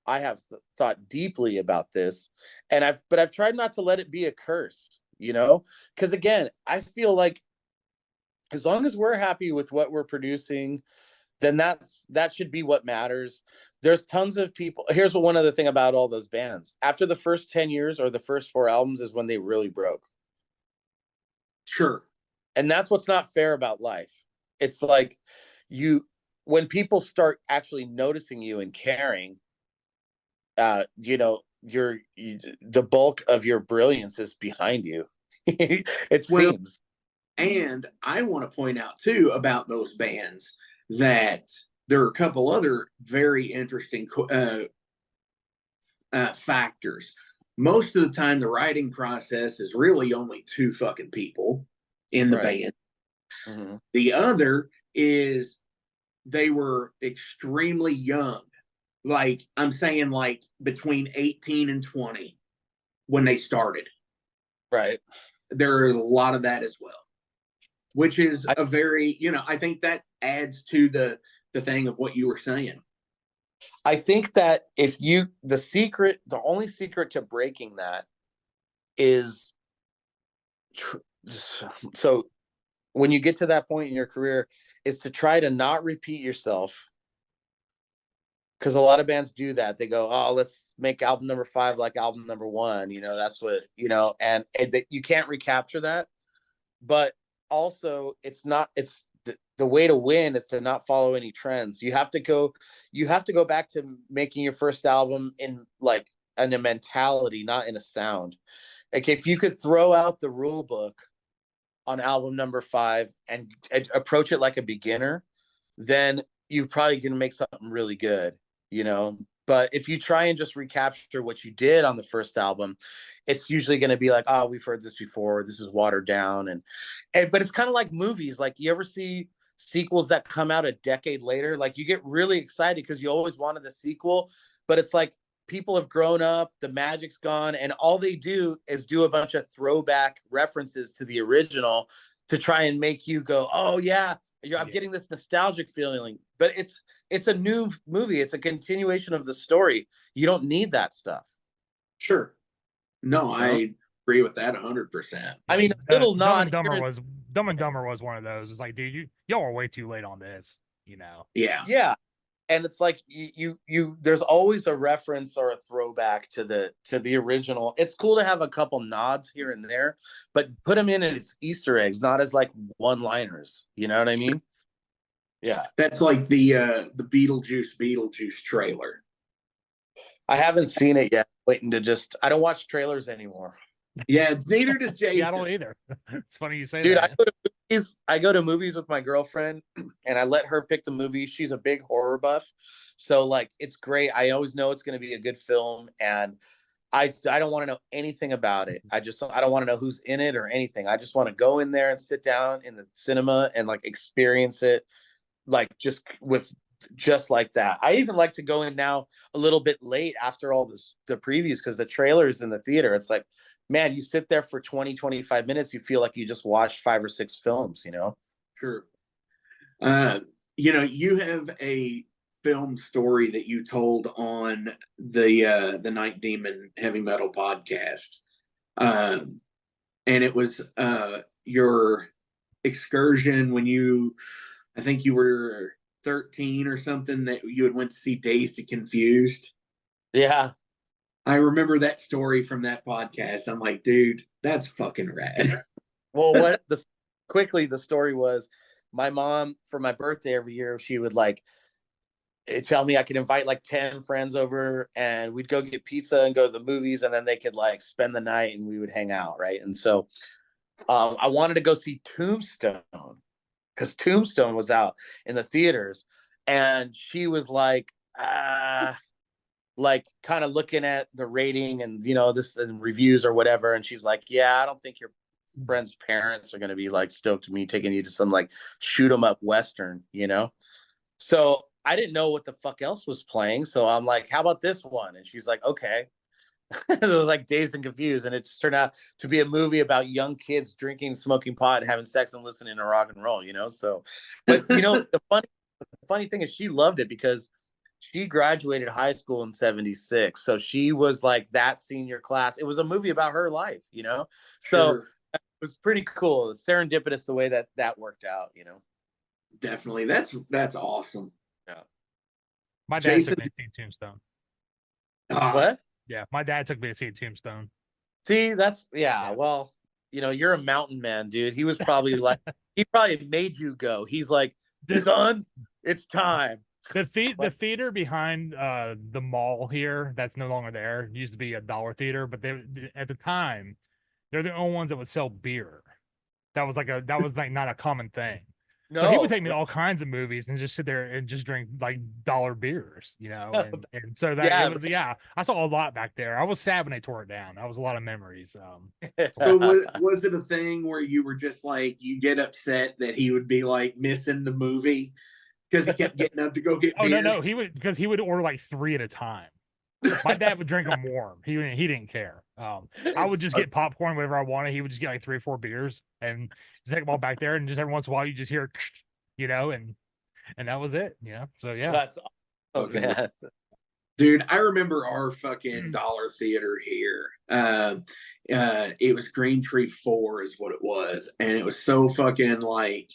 I have thought deeply about this, and I've tried not to let it be a curse, because again, I feel like as long as we're happy with what we're producing, then that should be what matters. There's tons of people. Here's one other thing about all those bands. After the first 10 years or the first 4 albums is when they really broke. Sure. And that's what's not fair about life. It's like when people start actually noticing you and caring, the bulk of your brilliance is behind you. It seems. And I want to point out too about those bands that there are a couple other very interesting factors. Most of the time, the writing process is really only 2 fucking people in the band. Mm-hmm. The other is they were extremely young. Like, I'm saying, like, between 18 and 20 when they started. Right. There are a lot of that as well, which is a very, I think that adds to the thing of what you were saying. I think that the only secret to breaking that is, so when you get to that point in your career, is to try to not repeat yourself. Because a lot of bands do that. They go, oh, let's make album number 5 like album number 1. That's what, and you can't recapture that. But also, it's the way to win is to not follow any trends. You have to go back to making your first album in like in a mentality, not in a sound. Like if you could throw out the rule book on album number 5 and approach it like a beginner, then you're probably going to make something really good, But if you try and just recapture what you did on the first album, it's usually going to be like, oh, we've heard this before. This is watered down. But it's kind of like movies. Like, you ever see sequels that come out a decade later? Like, you get really excited because you always wanted the sequel, but it's like people have grown up, the magic's gone, and all they do is do a bunch of throwback references to the original to try and make you go, oh yeah, I'm getting this nostalgic feeling. But it's a new movie. It's a continuation of the story. You don't need that stuff. Sure. No, I agree with that 100%. I mean, a little nod. Dumb and Dumber was one of those. It's like, dude, y'all are way too late on this. Yeah. Yeah. And it's like you there's always a reference or a throwback to the original. It's cool to have a couple nods here and there, but put them in as Easter eggs, not as like one-liners. You know what I mean? Yeah. That's like the Beetlejuice trailer. I haven't seen it yet. I don't watch trailers anymore. Yeah, neither does Jason. Yeah, I don't either. It's funny you say Dude, that. I go to movies with my girlfriend, and I let her pick the movie. She's a big horror buff, so like it's great. I always know it's going to be a good film, and I don't want to know anything about it. I don't want to know who's in it or anything. I just want to go in there and sit down in the cinema and like experience it, like just like that. I even like to go in now a little bit late after all the previews, because the trailer's in the theater. It's like, man, you sit there for 20-25 minutes, you feel like you just watched 5 or 6 films. Sure. You have a film story that you told on the Night Demon Heavy Metal podcast, and it was your excursion when I think you were 13 or something, that you had went to see Dazed and Confused. Yeah. I remember that story from that podcast. I'm like, dude, that's fucking rad. Well, the story was my mom for my birthday every year, she would like tell me I could invite like 10 friends over and we'd go get pizza and go to the movies and then they could like spend the night and we would hang out, right? And so I wanted to go see Tombstone because Tombstone was out in the theaters, and she was like kind of looking at the rating and this and reviews or whatever, and she's like, yeah, I don't think your friends' parents are going to be like stoked to me taking you to some like shoot 'em up western. So I didn't know what the fuck else was playing, so I'm like, how about this one? And she's like, okay. It was like Dazed and Confused, and it just turned out to be a movie about young kids drinking, smoking pot, and having sex and listening to rock and roll. So, but the funny thing is she loved it because she graduated high school in 76, so she was like that senior class. It was a movie about her life. So Sure. it was pretty cool. It's serendipitous the way that worked out. Definitely. That's awesome. Yeah. My dad Jason, took me to see Tombstone. What? Yeah, my dad took me to see Tombstone. See, yeah. Well, you're a mountain man, dude. He was probably like, he probably made you go. He's like, son, it's time. The theater behind the mall here that's no longer there used to be a dollar theater, but at the time they're the only ones that would sell beer. That was like not a common thing. No, so he would take me to all kinds of movies and just sit there and just drink like dollar beers, and so that it was I saw a lot back there. I was sad when they tore it down. That was a lot of memories. So was it a thing where you were just like, you get upset that he would be like missing the movie because he kept getting up to go get beer? No, he would order like 3 at a time. My dad would drink them warm. He didn't care. I would just get popcorn whenever I wanted. He would just get like 3 or 4 beers and just take them all back there. And just every once in a while, you just hear, and that was it. So yeah, that's man. Dude, I remember our fucking dollar theater here. It was Green Tree 4 is what it was, and it was so fucking like,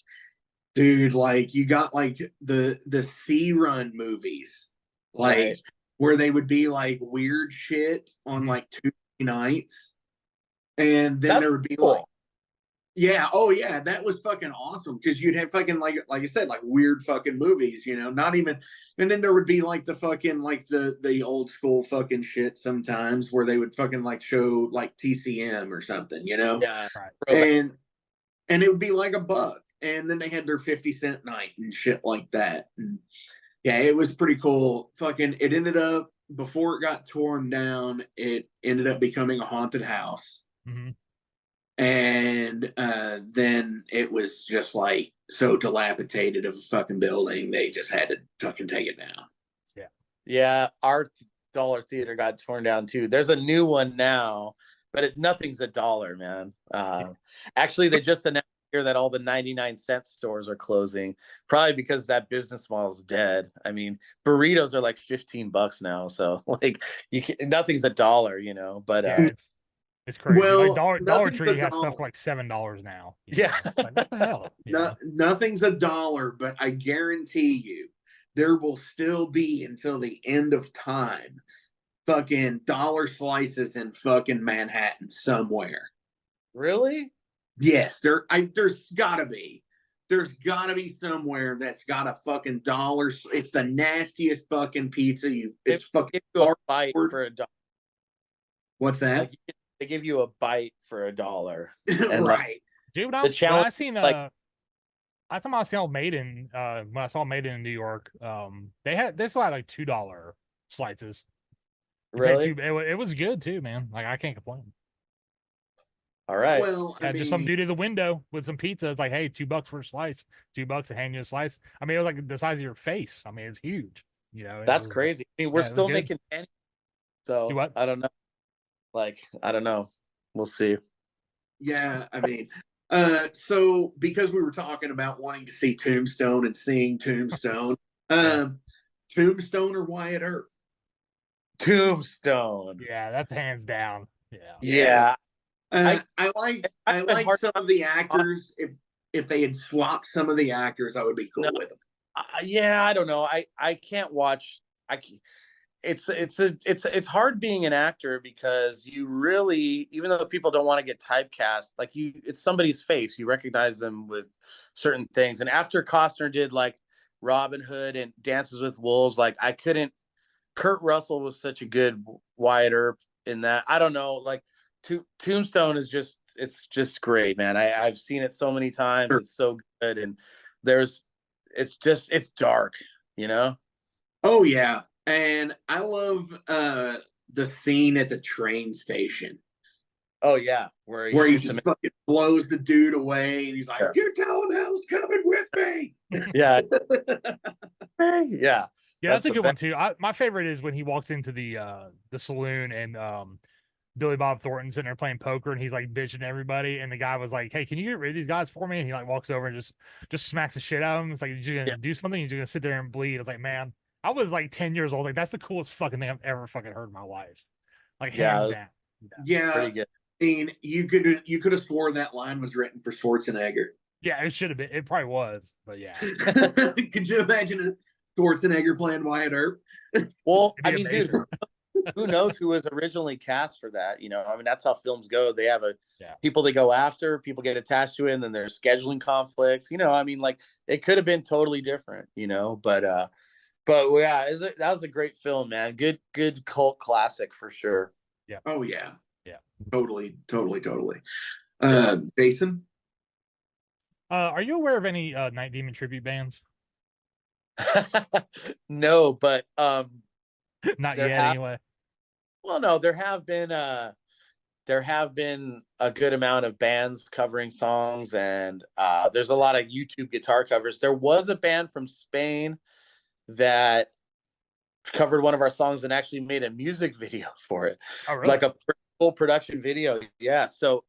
dude, like you got like the C Run movies, like. Right. Where they would be like weird shit on like Tuesday nights. And then there would be cool. Like, yeah, oh yeah, that was fucking awesome. Cause you'd have fucking like I said, like weird fucking movies, not even, and then there would be like the fucking like the old school fucking shit sometimes where they would fucking like show like TCM or something, Yeah. Right. And it would be like $1. And then they had their 50-cent night and shit like that. And yeah, it was pretty cool. Fucking, it ended up, before it got torn down, it ended up becoming a haunted house. Mm-hmm. And then it was just like so dilapidated of a fucking building, they just had to fucking take it down. Yeah. Yeah, our dollar theater got torn down too. There's a new one now, but nothing's $1, man. Actually, they just announced here that all the 99-cent stores are closing, probably because that business model is dead. I mean, burritos are like $15 now, so like nothing's $1, but it's crazy. Well, like Dollar Tree has stuff for like $7 now. Yeah, like, what the hell? Nothing's $1, but I guarantee you, there will still be until the end of time, fucking dollar slices in fucking Manhattan somewhere. Really? Yes, there's gotta be. There's gotta be somewhere that's got a fucking dollar. It's the nastiest fucking pizza it's fucking a bite for $1. What's that? Like, they give you a bite for $1. Right. Like, dude, I seen I saw Maiden when I saw Maiden in New York, they still had like $2 slices. Really? It was good too, man. Like I can't complain. All right. Well, just some dude at the window with some pizza. It's like, hey, $2 for a slice. $2 to hand you a slice. I mean, it was like the size of your face. I mean, it's huge. That's crazy. I mean, we're still making pennies. So what? I don't know. Like, I don't know. We'll see. Yeah, I mean, so because we were talking about wanting to see Tombstone and seeing Tombstone, Tombstone or Wyatt Earp? Tombstone. Yeah, that's hands down. Yeah. I like some of the actors. If they had swapped some of the actors, I would be cool with them. Yeah, I don't know. I can't watch. it's hard being an actor because you really, even though people don't want to get typecast, like it's somebody's face. You recognize them with certain things. And after Costner did like Robin Hood and Dances with Wolves, like I couldn't. Kurt Russell was such a good Wyatt Earp in that. I don't know, like Tombstone is it's just great, man. I've seen it so many times. It's so good, and it's dark, you know. Oh yeah, and I love the scene at the train station. Oh yeah, where he just fucking blows the dude away, and he's like, yeah. "You tell him hell's coming with me." Yeah, yeah. Yeah, that's a good one too. My favorite is when he walks into the saloon and Billy Bob Thornton's sitting there playing poker and he's like bitching everybody, and the guy was like, "Hey, can you get rid of these guys for me?" And he like walks over and just smacks the shit out of him. It's like, "You're gonna do something? You're gonna sit there and bleed?" I was like, man, I was like 10 years old. Like, that's the coolest fucking thing I've ever fucking heard in my life. Like, hands down. Yeah. Pretty good. I mean, you could have sworn that line was written for Schwarzenegger. Yeah, it should have been. It probably was, but yeah. Could you imagine Schwarzenegger playing Wyatt Earp? Well, I mean, dude, who knows who was originally cast for that? You know, I mean, that's how films go. They have people they go after, people get attached to it, and then there's scheduling conflicts. You know, I mean, like it could have been totally different. You know, but yeah, that was a great film, man. Good cult classic for sure. Yeah. Oh yeah. Yeah. Totally. Jason? Are you aware of any Night Demon tribute bands? No, but not yet anyway. Well, no, there have been a good amount of bands covering songs, and there's a lot of YouTube guitar covers. There was a band from Spain that covered one of our songs and actually made a music video for it. Oh, really? Like a full production video. Yeah, so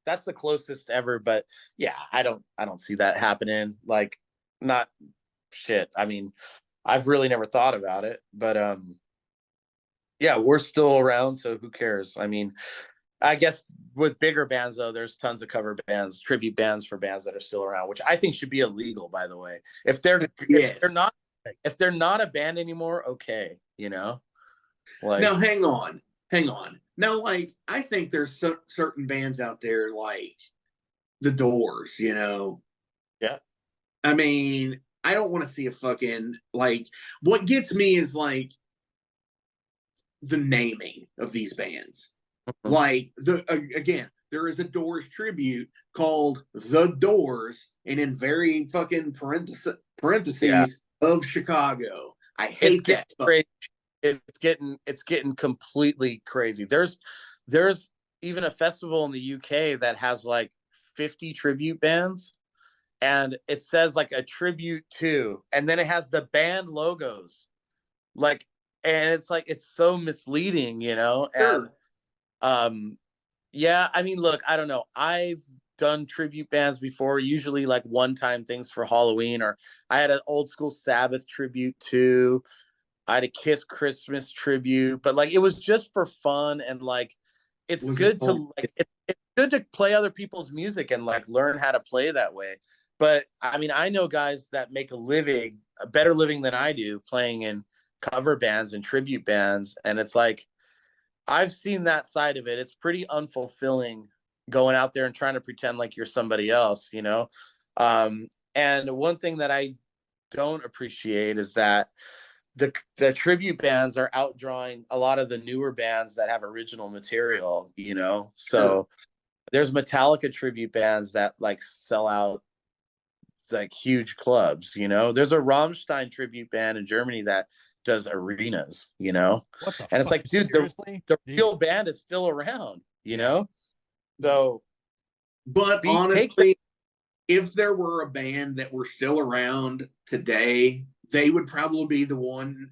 that's the closest ever, but yeah, I don't see that happening. Like, not shit. I mean, I've really never thought about it, but yeah, we're still around, so who cares? I mean, I guess with bigger bands though, there's tons of cover bands, tribute bands for bands that are still around, which I think should be illegal, by the way. If they're not a band anymore, okay, you know. Like, now hang on. Now, like, I think there's certain bands out there like The Doors, you know. Yeah. I mean, I don't want to see a fucking, like, what gets me is like the naming of these bands. Like, again, there is a Doors tribute called The Doors, and in very fucking parentheses of Chicago. I hate that. It's getting completely crazy. There's even a festival in the UK that has like 50 tribute bands, and it says like a tribute to, and then it has the band logos, like, and it's like, it's so misleading, you know. Sure. And yeah, I mean, look, I don't know, I've done tribute bands before, usually like one-time things for Halloween, or I had an old school Sabbath tribute too. I had a Kiss Christmas tribute, but like it was just for fun, and like it's good to play other people's music and like learn how to play that way. But I mean, I know guys that make a better living than I do, playing in cover bands and tribute bands, and it's like, I've seen that side of it. It's pretty unfulfilling going out there and trying to pretend like you're somebody else, you know. And one thing that I don't appreciate is that the tribute bands are outdrawing a lot of the newer bands that have original material, you know. So there's Metallica tribute bands that like sell out like huge clubs, you know. There's a Rammstein tribute band in Germany that does arenas, you know. And it's like, dude, the real band is still around, you know. So, but honestly, if there were a band that were still around today, they would probably be the one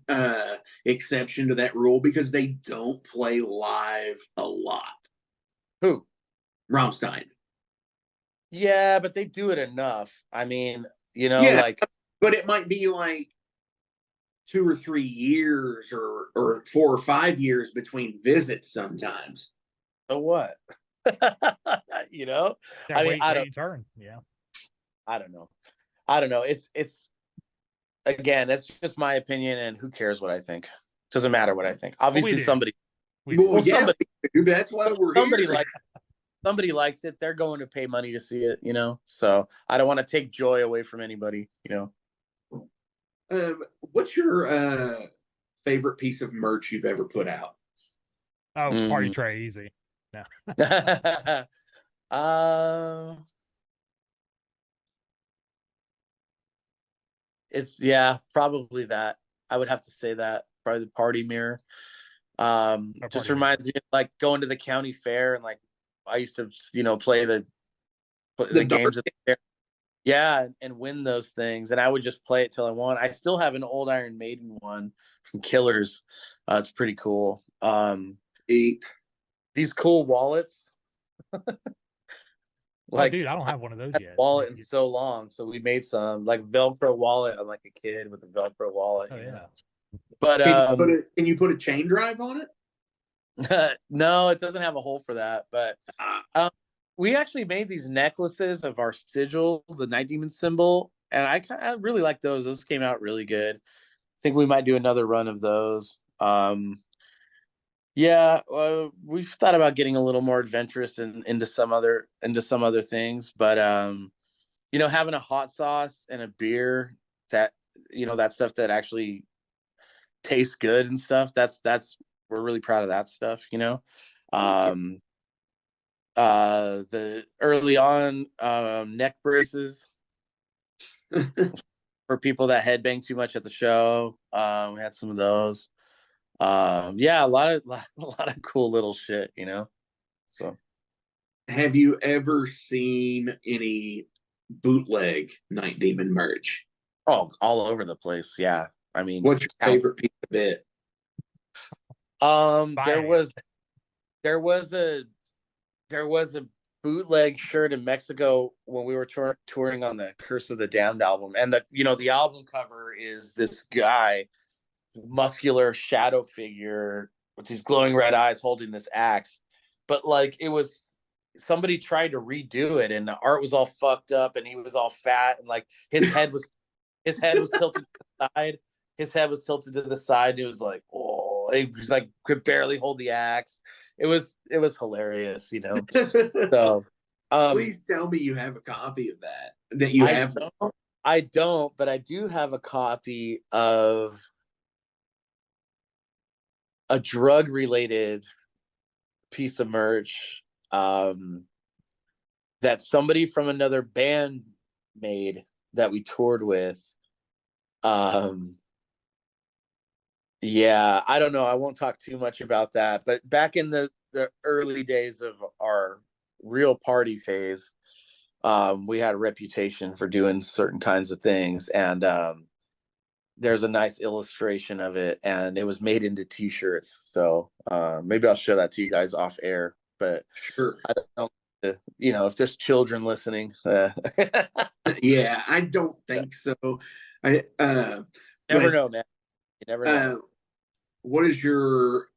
exception to that rule, because they don't play live a lot. Who? Rammstein. Yeah, but they do it enough. I mean, you know, like, but it might be like 2 or 3 years or 4 or 5 years between visits sometimes. So what? You know, I mean, I don't turn. Yeah, I don't know. It's again, it's just my opinion, and who cares what I think? Doesn't matter what I think. we Obviously, do. somebody Well, yeah, somebody that's why we're somebody here. likes somebody likes it. They're going to pay money to see it, you know. So I don't want to take joy away from anybody, you know. What's your favorite piece of merch you've ever put out? Oh, party tray, easy. No. It's probably that. I would have to say that probably the party mirror. Just reminds me of like going to the county fair and like I used to, play the games at the fair. Yeah, and win those things. And I would just play it till I won. I still have an old Iron Maiden one from Killers. It's pretty cool. These cool wallets. Like, dude, I don't have one of those yet. Wallet in so long, so we made some like Velcro wallet. I'm like a kid with a Velcro wallet. Oh yeah. But can you put a chain drive on it? No, it doesn't have a hole for that. But we actually made these necklaces of our sigil, the Night Demon symbol, and I really like those. Those came out really good. I think we might do another run of those. We've thought about getting a little more adventurous and into some other things, but having a hot sauce and a beer that that stuff that actually tastes good and stuff. That's we're really proud of that stuff. The early on neck braces for people that headbang too much at the show. We had some of those. A lot of cool little shit, So have you ever seen any bootleg Night Demon merch? Oh, all over the place. Yeah. I mean, what's your favorite piece of it? There was a bootleg shirt in Mexico when we were touring on the Curse of the Damned album, and the album cover is this guy, muscular shadow figure with these glowing red eyes holding this axe, but like it was somebody tried to redo it, and the art was all fucked up, and he was all fat, and like his head was tilted to the side. His head was tilted to the side. And it was like, oh, he was like could barely hold the axe. It was hilarious, So, please tell me you have a copy of that you have. I don't, but I do have a copy of a drug-related piece of merch that somebody from another band made that we toured with. I don't know. I won't talk too much about that. But back in the early days of our real party phase, we had a reputation for doing certain kinds of things. And there's a nice illustration of it. And it was made into T-shirts. So maybe I'll show that to you guys off air. But sure. I don't know. If there's children listening. Yeah, I don't think so. Never know, man. You never know. What is your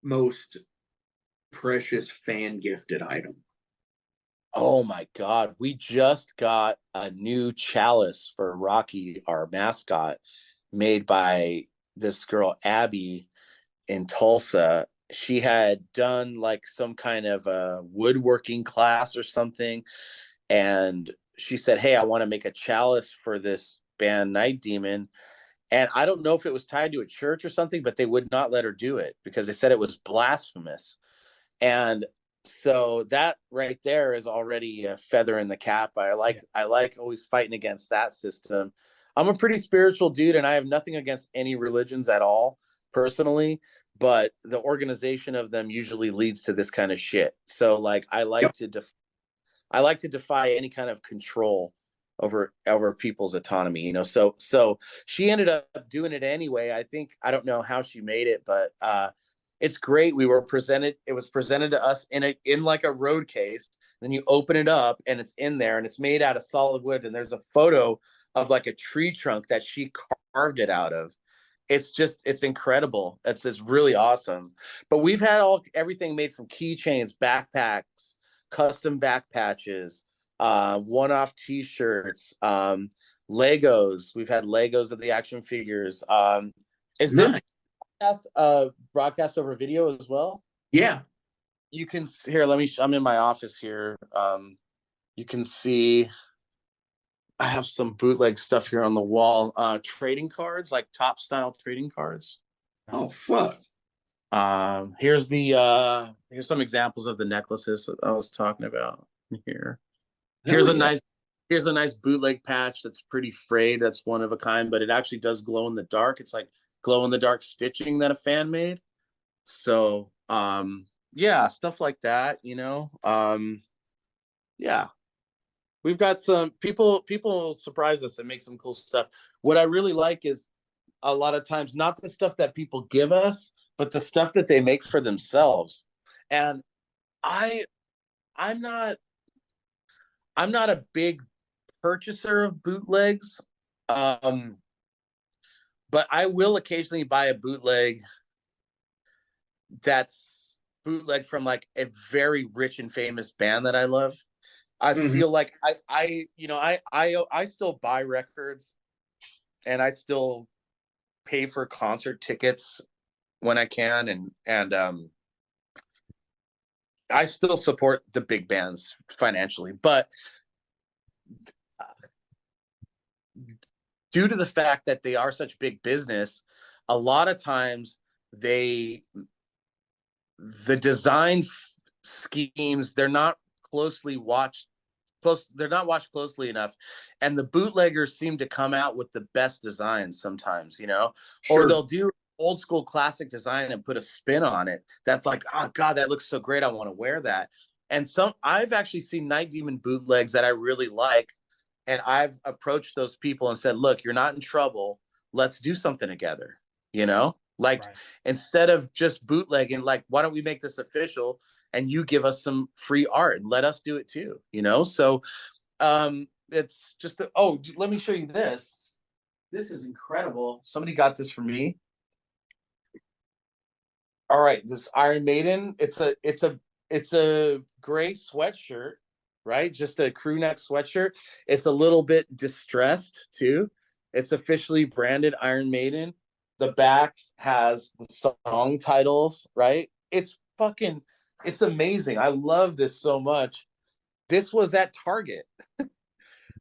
most precious fan gifted item? Oh my God. We just got a new chalice for Rocky, our mascot, made by this girl, Abby, in Tulsa. She had done like some kind of a woodworking class or something. And she said, hey, I want to make a chalice for this band Night Demon. And I don't know if it was tied to a church or something, but they would not let her do it because they said it was blasphemous. And so that right there is already a feather in the cap. I like always fighting against that system. I'm a pretty spiritual dude, and I have nothing against any religions at all personally, but the organization of them usually leads to this kind of shit. So like I like to defy any kind of control over people's autonomy, so she ended up doing it anyway. I don't know how she made it, but it's great. It was presented to us in like a road case. Then you open it up and it's in there, and it's made out of solid wood, and there's a photo of like a tree trunk that she carved it out of. It's incredible. It's really awesome. But we've had everything made from keychains, backpacks, custom back patches, one-off T-shirts, Legos. We've had Legos of the action figures. broadcast over video as well. Yeah. You can here. Let me. I'm in my office here. You can see I have some bootleg stuff here on the wall. Trading cards, like top style trading cards. Oh fuck. Here's some examples of the necklaces that I was talking about here. Here's Hell a yeah. nice here's a nice bootleg patch that's pretty frayed. That's one of a kind, but it actually does glow in the dark. It's like glow in the dark stitching that a fan made. So yeah, stuff like that, you know. Yeah. We've got some people surprise us and make some cool stuff. What I really like is a lot of times not the stuff that people give us, but the stuff that they make for themselves. And I I'm not I'm not a big purchaser of bootlegs. Um, but I will occasionally buy a bootleg that's bootleg from like a very rich and famous band that I love. I Mhm. feel like I still buy records and I still pay for concert tickets when I can, and I still support the big bands financially, but due to the fact that they are such big business, a lot of times they the design schemes they're not closely watched they're not watched closely enough, and the bootleggers seem to come out with the best designs sometimes, you know. Or Sure. they'll do old school classic design and put a spin on it that's like, oh god, that looks so great, I want to wear that. And some I've actually seen Night Demon bootlegs that I really like, and I've approached those people and said, look, you're not in trouble, let's do something together, you know. Like, Right. instead of just bootlegging, like, why don't we make this official and you give us some free art and let us do it too, you know. So it's just oh, let me show you this. This is incredible. Somebody got this for me. All right, this Iron Maiden. It's a gray sweatshirt, right? Just a crew neck sweatshirt. It's a little bit distressed too. It's officially branded Iron Maiden. The back has the song titles, right? It's amazing. I love this so much. This was at Target.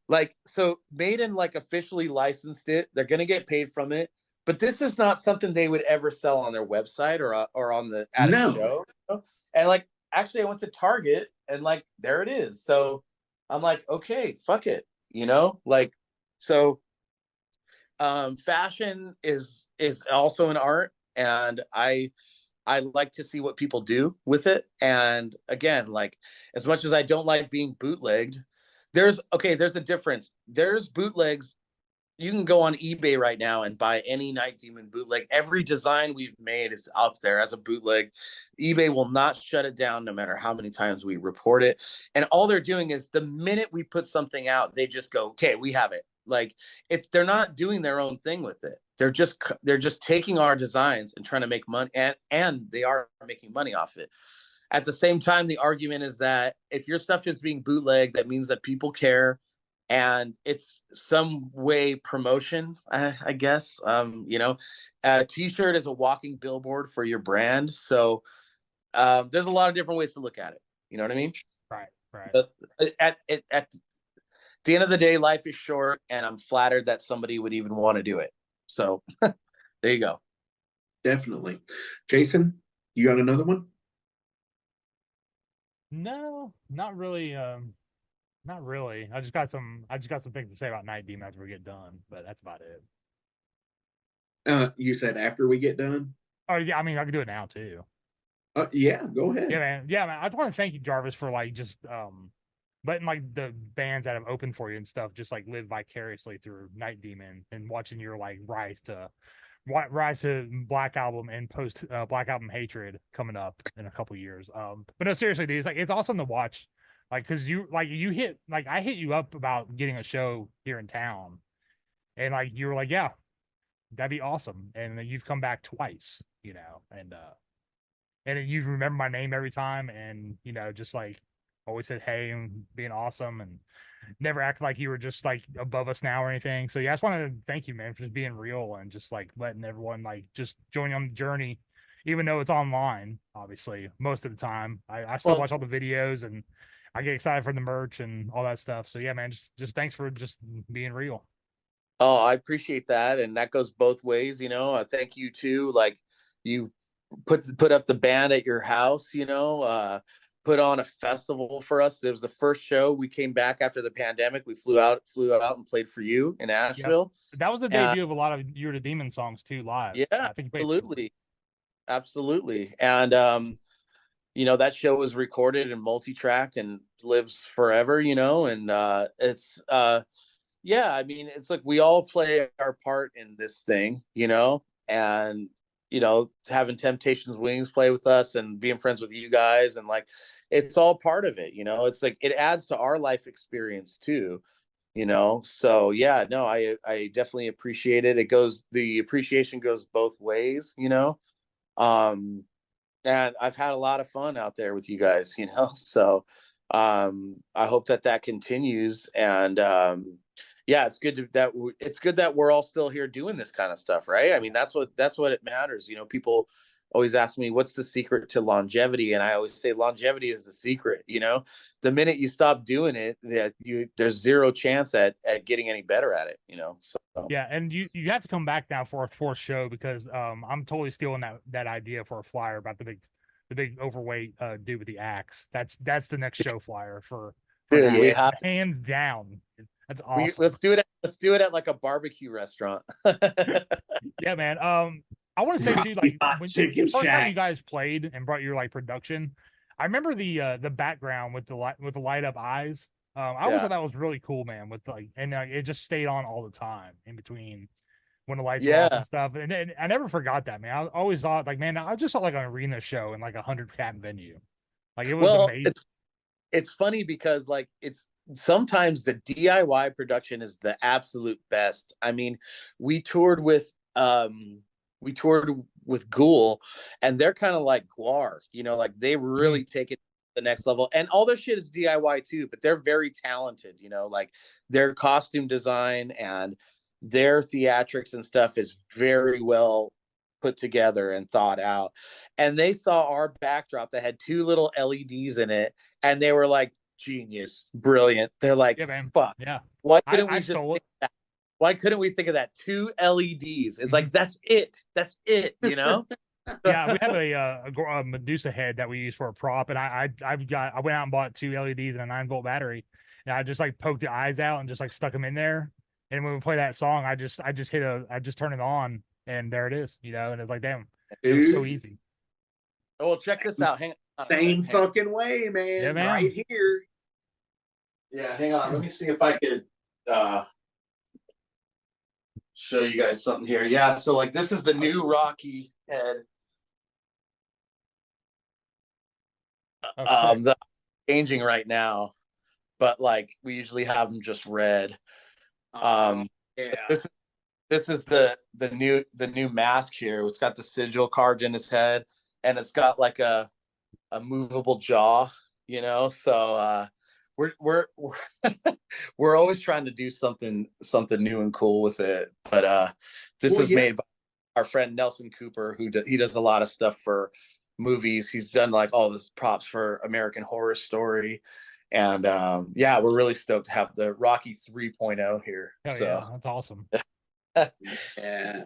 Like, so Maiden like officially licensed it. They're gonna get paid from it, but this is not something they would ever sell on their website or on the at a No. show. You know? And like, actually, I went to Target and like there it is. So I'm like, okay, fuck it, you know, like so. Fashion is also an art, and I like to see what people do with it. And again, like, as much as I don't like being bootlegged, there's a difference. There's bootlegs. You can go on eBay right now and buy any Night Demon bootleg. Every design we've made is out there as a bootleg. eBay will not shut it down no matter how many times we report it. And all they're doing is the minute we put something out, they just go, okay, we have it. Like, they're not doing their own thing with it. They're just taking our designs and trying to make money, and they are making money off it. At the same time, the argument is that if your stuff is being bootlegged, that means that people care, and it's some way promotion, I guess. You know, a t-shirt is a walking billboard for your brand. So there's a lot of different ways to look at it. You know what I mean? Right. Right. But at the end of the day, life is short, and I'm flattered that somebody would even want to do it. So there you go. Definitely. Jason, you got another one? No, not really. Not really. I just got some things to say about Night Demon as we get done, but that's about it. You said after we get done? Oh yeah, I mean I can do it now too. Yeah, go Yeah, ahead. man. Yeah, man. I just want to thank you, Jarvis, for like just letting like the bands that have opened for you and stuff just like live vicariously through Night Demon and watching your like rise to Black Album and post Black Album Hatred coming up in a couple years. But no, seriously, dude, it's awesome to watch. Like, cause you hit like I hit you up about getting a show here in town, and like you were like, yeah, that'd be awesome, and then you've come back twice, and you remember my name every time, and just like always said hey and being awesome, and never act like you were just like above us now or anything. So yeah, I just want to thank you, man, for just being real and just like letting everyone like just join on the journey, even though it's online. Obviously, most of the time, I still Well, watch all the videos and I get excited for the merch and all that stuff. So yeah, man, just thanks for just being real. oh, I appreciate that, and that goes both ways. Thank you too. Like you put up the band at your house. Put on a festival for us. It was the first show. We came back after the pandemic. We flew out and played for you in Yep. Asheville. That was the And debut of a lot of You're the Demon songs too, live. yeah, I think you played 4. absolutely, absolutely. And that show was recorded and multi-tracked and lives forever. And it's yeah, I mean, it's like we all play our part in this thing, and having Temptations Wings play with us and being friends with you guys, and like it's all part of it. It's like it adds to our life experience too. So yeah, no, I definitely appreciate it. The appreciation goes both ways. Um and I've had a lot of fun out there with you guys. So I hope that continues. And yeah, it's good that we're all still here doing this kind of stuff, right? I mean, that's what it matters. People always ask me what's the secret to longevity, and I always say longevity is the secret. The minute you stop doing it, there's zero chance at getting any better at it. So Yeah, and you have to come back now for a 4th show because I'm totally stealing that idea for a flyer about the big overweight dude with the axe. That's the next show flyer for dude, that. we have to, Hands down. That's awesome. let's do it at like a barbecue restaurant. Yeah, man. I want to say too, Rocky's like Hot when Chicken the first time Shack. you guys played and brought your like production, I remember the background with the light up eyes. I always Yeah. thought that was really cool, man. With like, and it just stayed on all the time in between when the lights were off Yeah. and stuff. And I never forgot that, man. I always thought like, man, I just saw like an arena show in like 100 cap venue. Like it was Well, amazing. it's funny because like it's sometimes the DIY production is the absolute best. I mean, we toured with Ghoul, and they're kind of like Guar, like they really take it to the next level, and all their shit is DIY too, but they're very talented, like their costume design and their theatrics and stuff is very well put together and thought out. And they saw our backdrop that had 2 little LEDs in it, and they were like, genius, brilliant. They're like, Yeah, man. fuck, Yeah, why couldn't I we just stole it. think that? Why couldn't we think of that? 2 LEDs. It's like that's it. Yeah, we have a Medusa head that we use for a prop, and I went out and bought 2 LEDs and a 9-volt battery, and I just like poked the eyes out and just like stuck them in there. And when we play that song, I just turn it on, and there it is, and it's like, damn, it was so Dude, easy. Oh, well, check this out. Hang on. same fucking way, Yeah, man. man. Right here. Yeah, hang on. Let me see if I could show you guys something here. Yeah, so like this is the new Rocky head. That's changing right now, but like we usually have them just red. Yeah. This is the new mask here. It's got the sigil carved in his head, and it's got like a movable jaw. So we're we're always trying to do something new and cool with it. But this was made by our friend Nelson Cooper, he does a lot of stuff for movies. He's done like all this props for American Horror Story. And yeah, we're really stoked to have the Rocky 3.0 here. Hell so yeah, that's awesome. Yeah.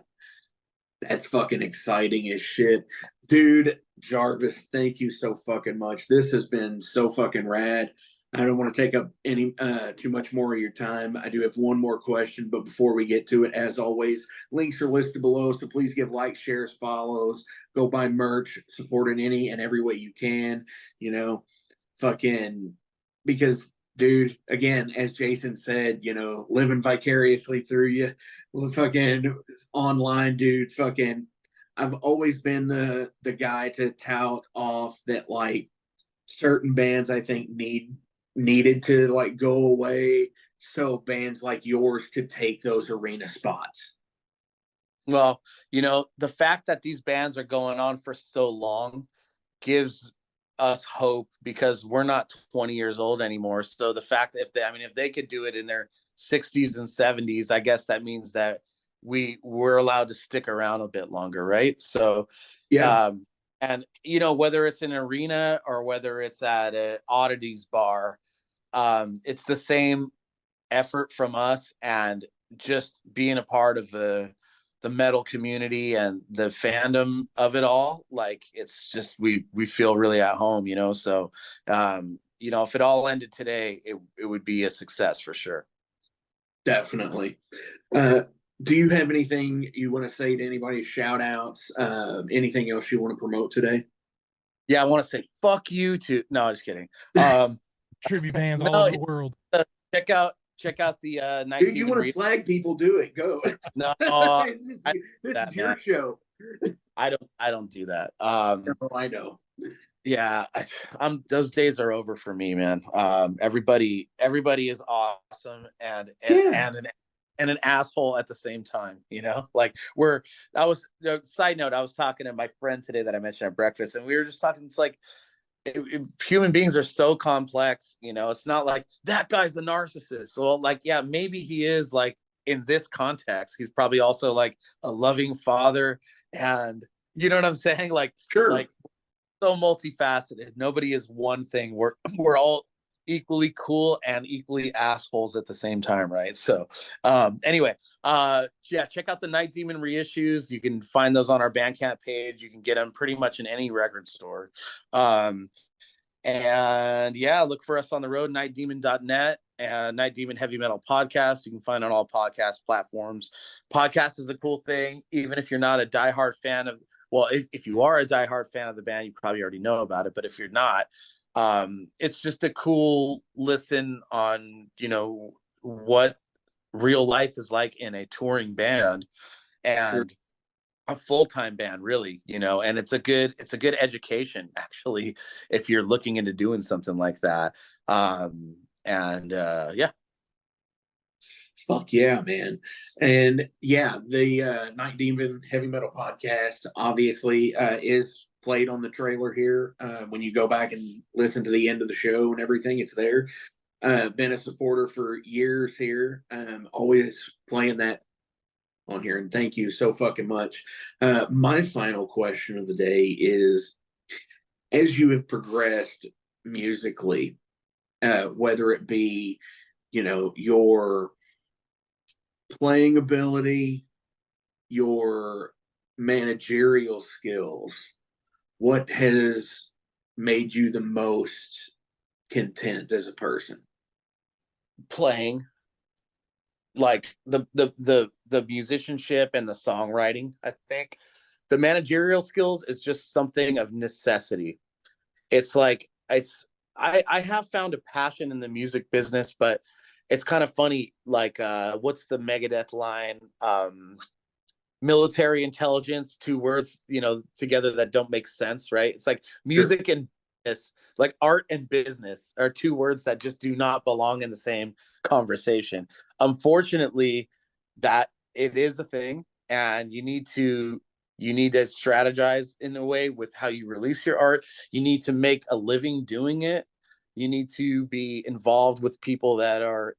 That's fucking exciting as shit. Dude, Jarvis, thank you so fucking much. This has been so fucking rad. I don't want to take up any too much more of your time. I do have one more question, but before we get to it, as always, links are listed below. So please give likes, shares, follows, go buy merch, support in any and every way you can. Fucking because, dude, again, as Jason said, living vicariously through you, fucking online, dude. Fucking, I've always been the guy to tout off that like certain bands I think needed to like go away so bands like yours could take those arena spots. Well, the fact that these bands are going on for so long gives us hope because we're not 20 years old anymore. So the fact that if they could do it in their 60s and 70s, I guess that means that we're allowed to stick around a bit longer, right? So Yeah. and whether it's an arena or whether it's at an oddities bar, it's the same effort from us, and just being a part of the metal community and the fandom of it all. Like, it's just, we feel really at home, so if it all ended today, it would be a success for sure. Definitely. Do you have anything you want to say to anybody? Shout outs, anything else you want to promote today? Yeah, I want to say fuck you to, no, just kidding. Tribute bands all No, over the world. check out the Night Dude, you Demon want to slag people? Do it. Go. No, this is your show. I don't do that. No, I know. Yeah, those days are over for me, man. Everybody is awesome and Yeah. and an asshole at the same time, like side note, I was talking to my friend today that I mentioned at breakfast, and we were just talking. It's like, human beings are so complex, it's not like that guy's a narcissist. So, like, yeah, maybe he is, like, in this context he's probably also like a loving father, and you know what I'm saying, like, Sure. like, so multifaceted. Nobody is one thing. We're all equally cool and equally assholes at the same time, right? So anyway, yeah, check out the Night Demon reissues. You can find those on our Bandcamp page. You can get them pretty much in any record store. And yeah, look for us on the road, nightdemon.net, and Night Demon Heavy Metal Podcast. You can find on all podcast platforms. Podcast is a cool thing, even if you're not a diehard fan of, well, if you are a diehard fan of the band, you probably already know about it. But if you're not, it's just a cool listen on, what real life is like in a touring band and a full-time band, really, and it's a good education, actually, if you're looking into doing something like that. Yeah. Fuck yeah, man. And yeah, the Night Demon Heavy Metal Podcast obviously is played on the trailer here. When you go back and listen to the end of the show and everything, it's there. Been a supporter for years here. Always playing that on here, and thank you so fucking much. My final question of the day is, as you have progressed musically, whether it be, your playing ability, your managerial skills, what has made you the most content as a person? Playing, like, the musicianship and the songwriting. I think the managerial skills is just something of necessity. It's like, I have found a passion in the music business, but it's kind of funny, like, what's the Megadeth line? Military intelligence, two words, together that don't make sense, right? It's like music and business, like art and business, are two words that just do not belong in the same conversation. Unfortunately, that it is a thing, and you need to strategize in a way with how you release your art. You need to make a living doing it. You need to be involved with people that are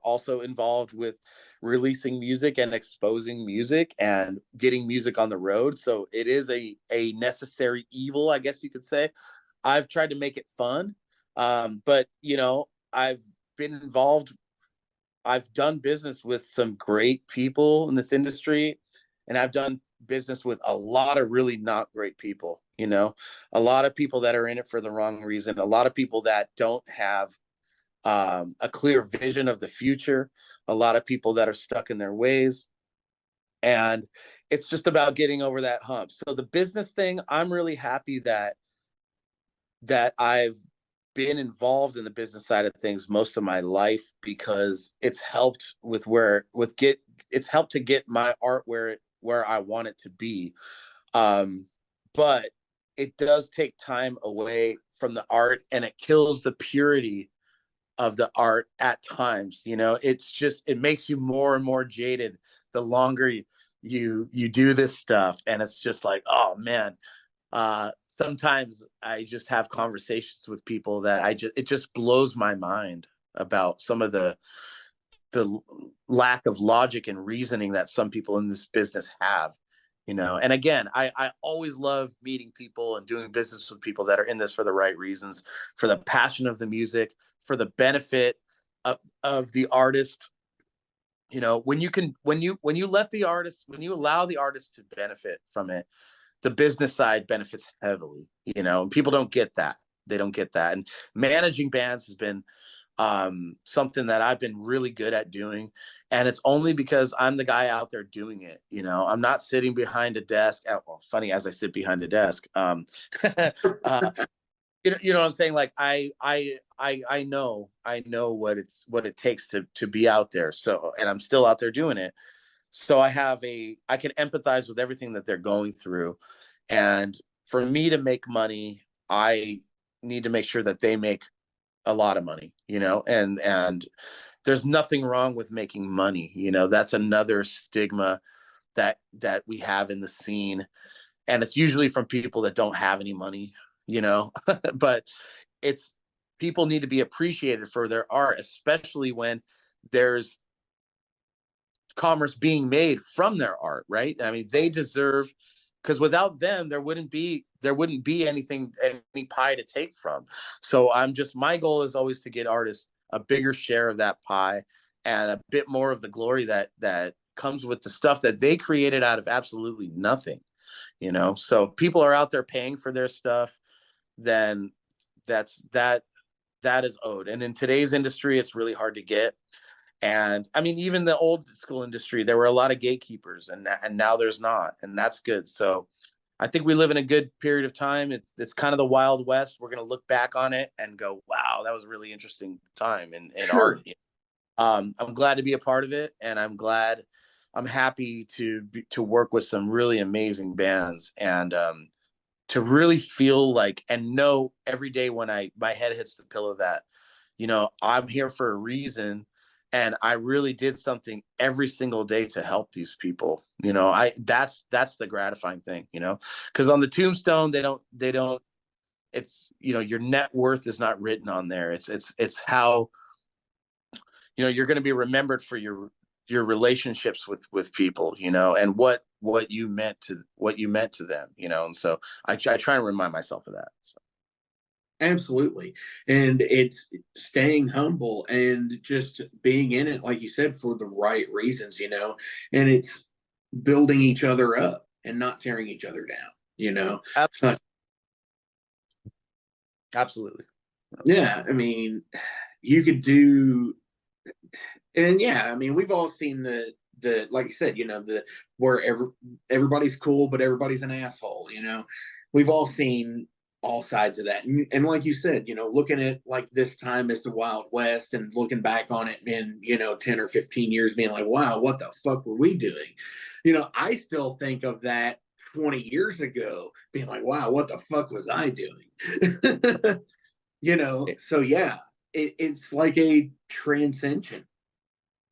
also involved with releasing music and exposing music and getting music on the road. So it is a necessary evil, I guess you could say. I've tried to make it fun, but I've been involved. I've done business with some great people in this industry, and I've done business with a lot of really not great people. A lot of people that are in it for the wrong reason. A lot of people that don't have a clear vision of the future. A lot of people that are stuck in their ways. And it's just about getting over that hump. So the business thing, I'm really happy that I've been involved in the business side of things most of my life, because it's helped it's helped to get my art where I want it to be. But it does take time away from the art, and it kills the purity of the art at times. It's just, it makes you more and more jaded the longer you do this stuff. And it's just like, oh man, sometimes I just have conversations with people that it just blows my mind about some of the lack of logic and reasoning that some people in this business have, you know. And again, I always love meeting people and doing business with people that are in this for the right reasons, for the passion of the music, for the benefit of the artist. You know, when you allow the artist to benefit from it, the business side benefits heavily, you know, and people don't get that. They don't get that. And managing bands has been something that I've been really good at doing. And it's only because I'm the guy out there doing it. You know, I'm not sitting behind a desk. Well, funny, as I sit behind a desk. You know what I'm saying? Like I know what it takes to be out there. So, and I'm still out there doing it. So I can empathize with everything that they're going through. And for me to make money, I need to make sure that they make a lot of money, you know, and there's nothing wrong with making money. You know, that's another stigma that we have in the scene. And it's usually from people that don't have any money, you know, but people need to be appreciated for their art, especially when there's commerce being made from their art, right? I mean, they deserve, because without them, there wouldn't be anything, any pie to take from. So my goal is always to get artists a bigger share of that pie and a bit more of the glory that comes with the stuff that they created out of absolutely nothing, you know? So people are out there paying for their stuff, then that is owed. And in today's industry, it's really hard to get. And I mean, even the old school industry, there were a lot of gatekeepers, and now there's not, and that's good. So I think we live in a good period of time. It's kind of the Wild West. We're going to look back on it and go, wow, that was a really interesting time in Sure. art. I'm glad to be a part of it, and I'm happy to work with some really amazing bands, and to really feel like and know every day when my head hits the pillow that, you know, I'm here for a reason. And I really did something every single day to help these people. You know, that's the gratifying thing, you know, because on the tombstone, they don't, it's, you know, your net worth is not written on there. It's how, you know, you're going to be remembered for your relationships with people, you know, and what you meant to them, you know. And so I try to remind myself of that. So. Absolutely. And it's staying humble and just being in it, like you said, for the right reasons, you know, and it's building each other up and not tearing each other down, you know. Absolutely. Yeah. I mean, you could do, and yeah, I mean, we've all seen the like you said, you know, where everybody's cool, but everybody's an asshole, you know. We've all seen all sides of that. And like you said, you know, looking at like this time as the Wild West and looking back on it in, you know, 10 or 15 years being like, wow, what the fuck were we doing? You know, I still think of that 20 years ago being like, wow, what the fuck was I doing? You know, so yeah, it's like a transcension.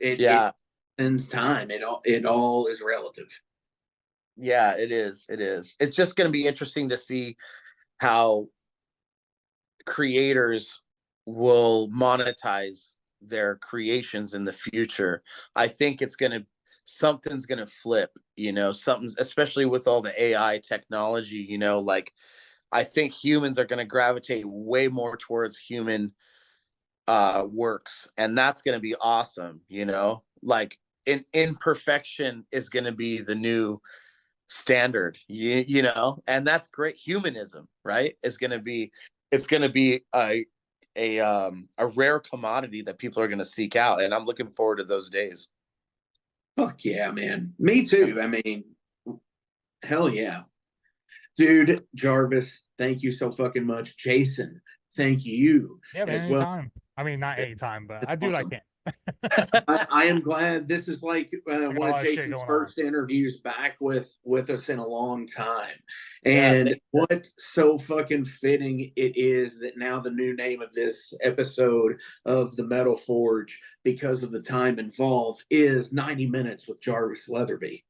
It transcends time. It all is relative. Yeah, it is. It's just going to be interesting to see how creators will monetize their creations in the future. I think something's going to flip, you know, especially with all the AI technology, you know, like I think humans are going to gravitate way more towards human works, and that's going to be awesome, you know, like imperfection is going to be the new standard, you know, and that's great. Humanism, right, it's going to be a rare commodity that people are going to seek out, and I'm looking forward to those days. Fuck yeah, man. Me too. I mean, hell yeah. Dude, Jarvis, thank you so fucking much. Jason, thank you Yeah, man, as well. anytime. I mean, not anytime, but I do what I can. I am glad this is like one of Jason's first interviews back with us in a long time. And what so fucking fitting it is that now the new name of this episode of the Metal Forge, because of the time involved, is 90 Minutes with Jarvis Leatherby.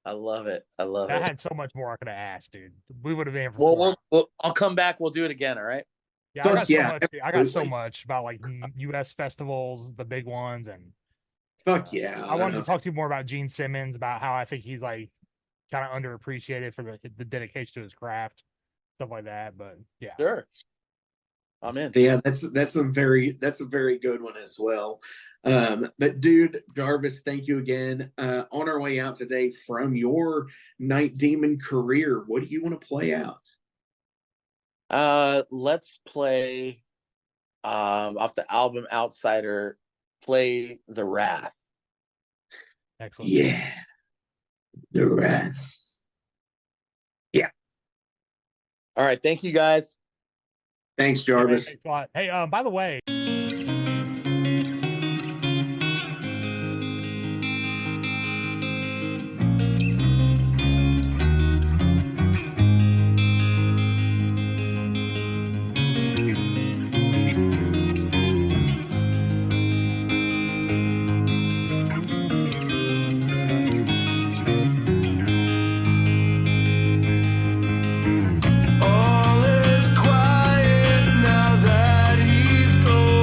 I love it. I love I it. had so much more I could have asked, dude. We would have been here for Well, 4 hours. I'll come back. We'll do it again. All right. Yeah, Fuck yeah, I got so absolutely. much about like U.S. festivals, the big ones, and Fuck yeah. I wanted to talk to you more about Gene Simmons, about how I think he's like kind of underappreciated for the dedication to his craft, stuff like that. But yeah, Sure. I'm in. Yeah, that's a very good one as well. But dude, Jarvis, thank you again. On our way out today from your Night Demon career, what do you want to play out? Let's play off the album Outsider, play The Wrath. excellent. Yeah. The Wrath. Yeah. All right, thank you guys. Thanks, Jarvis. Thanks a lot. Hey, by the way, All is quiet now that he's gone.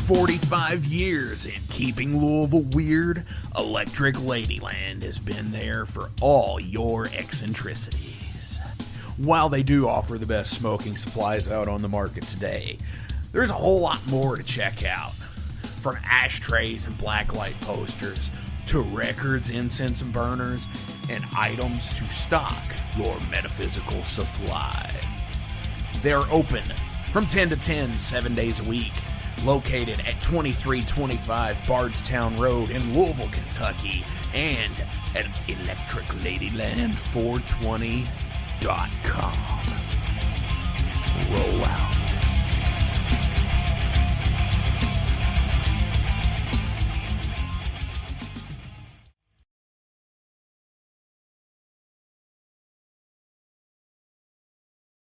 45 years in keeping Louisville weird, Electric Ladyland has been there for all your eccentricities. While they do offer the best smoking supplies out on the market today, there's a whole lot more to check out. From ashtrays and blacklight posters, to records, incense, and burners, and items to stock your metaphysical supply. They're open from 10 to 10, 7 days a week, located at 2325 Bardstown Road in Louisville, Kentucky, and at electricladyland420.com.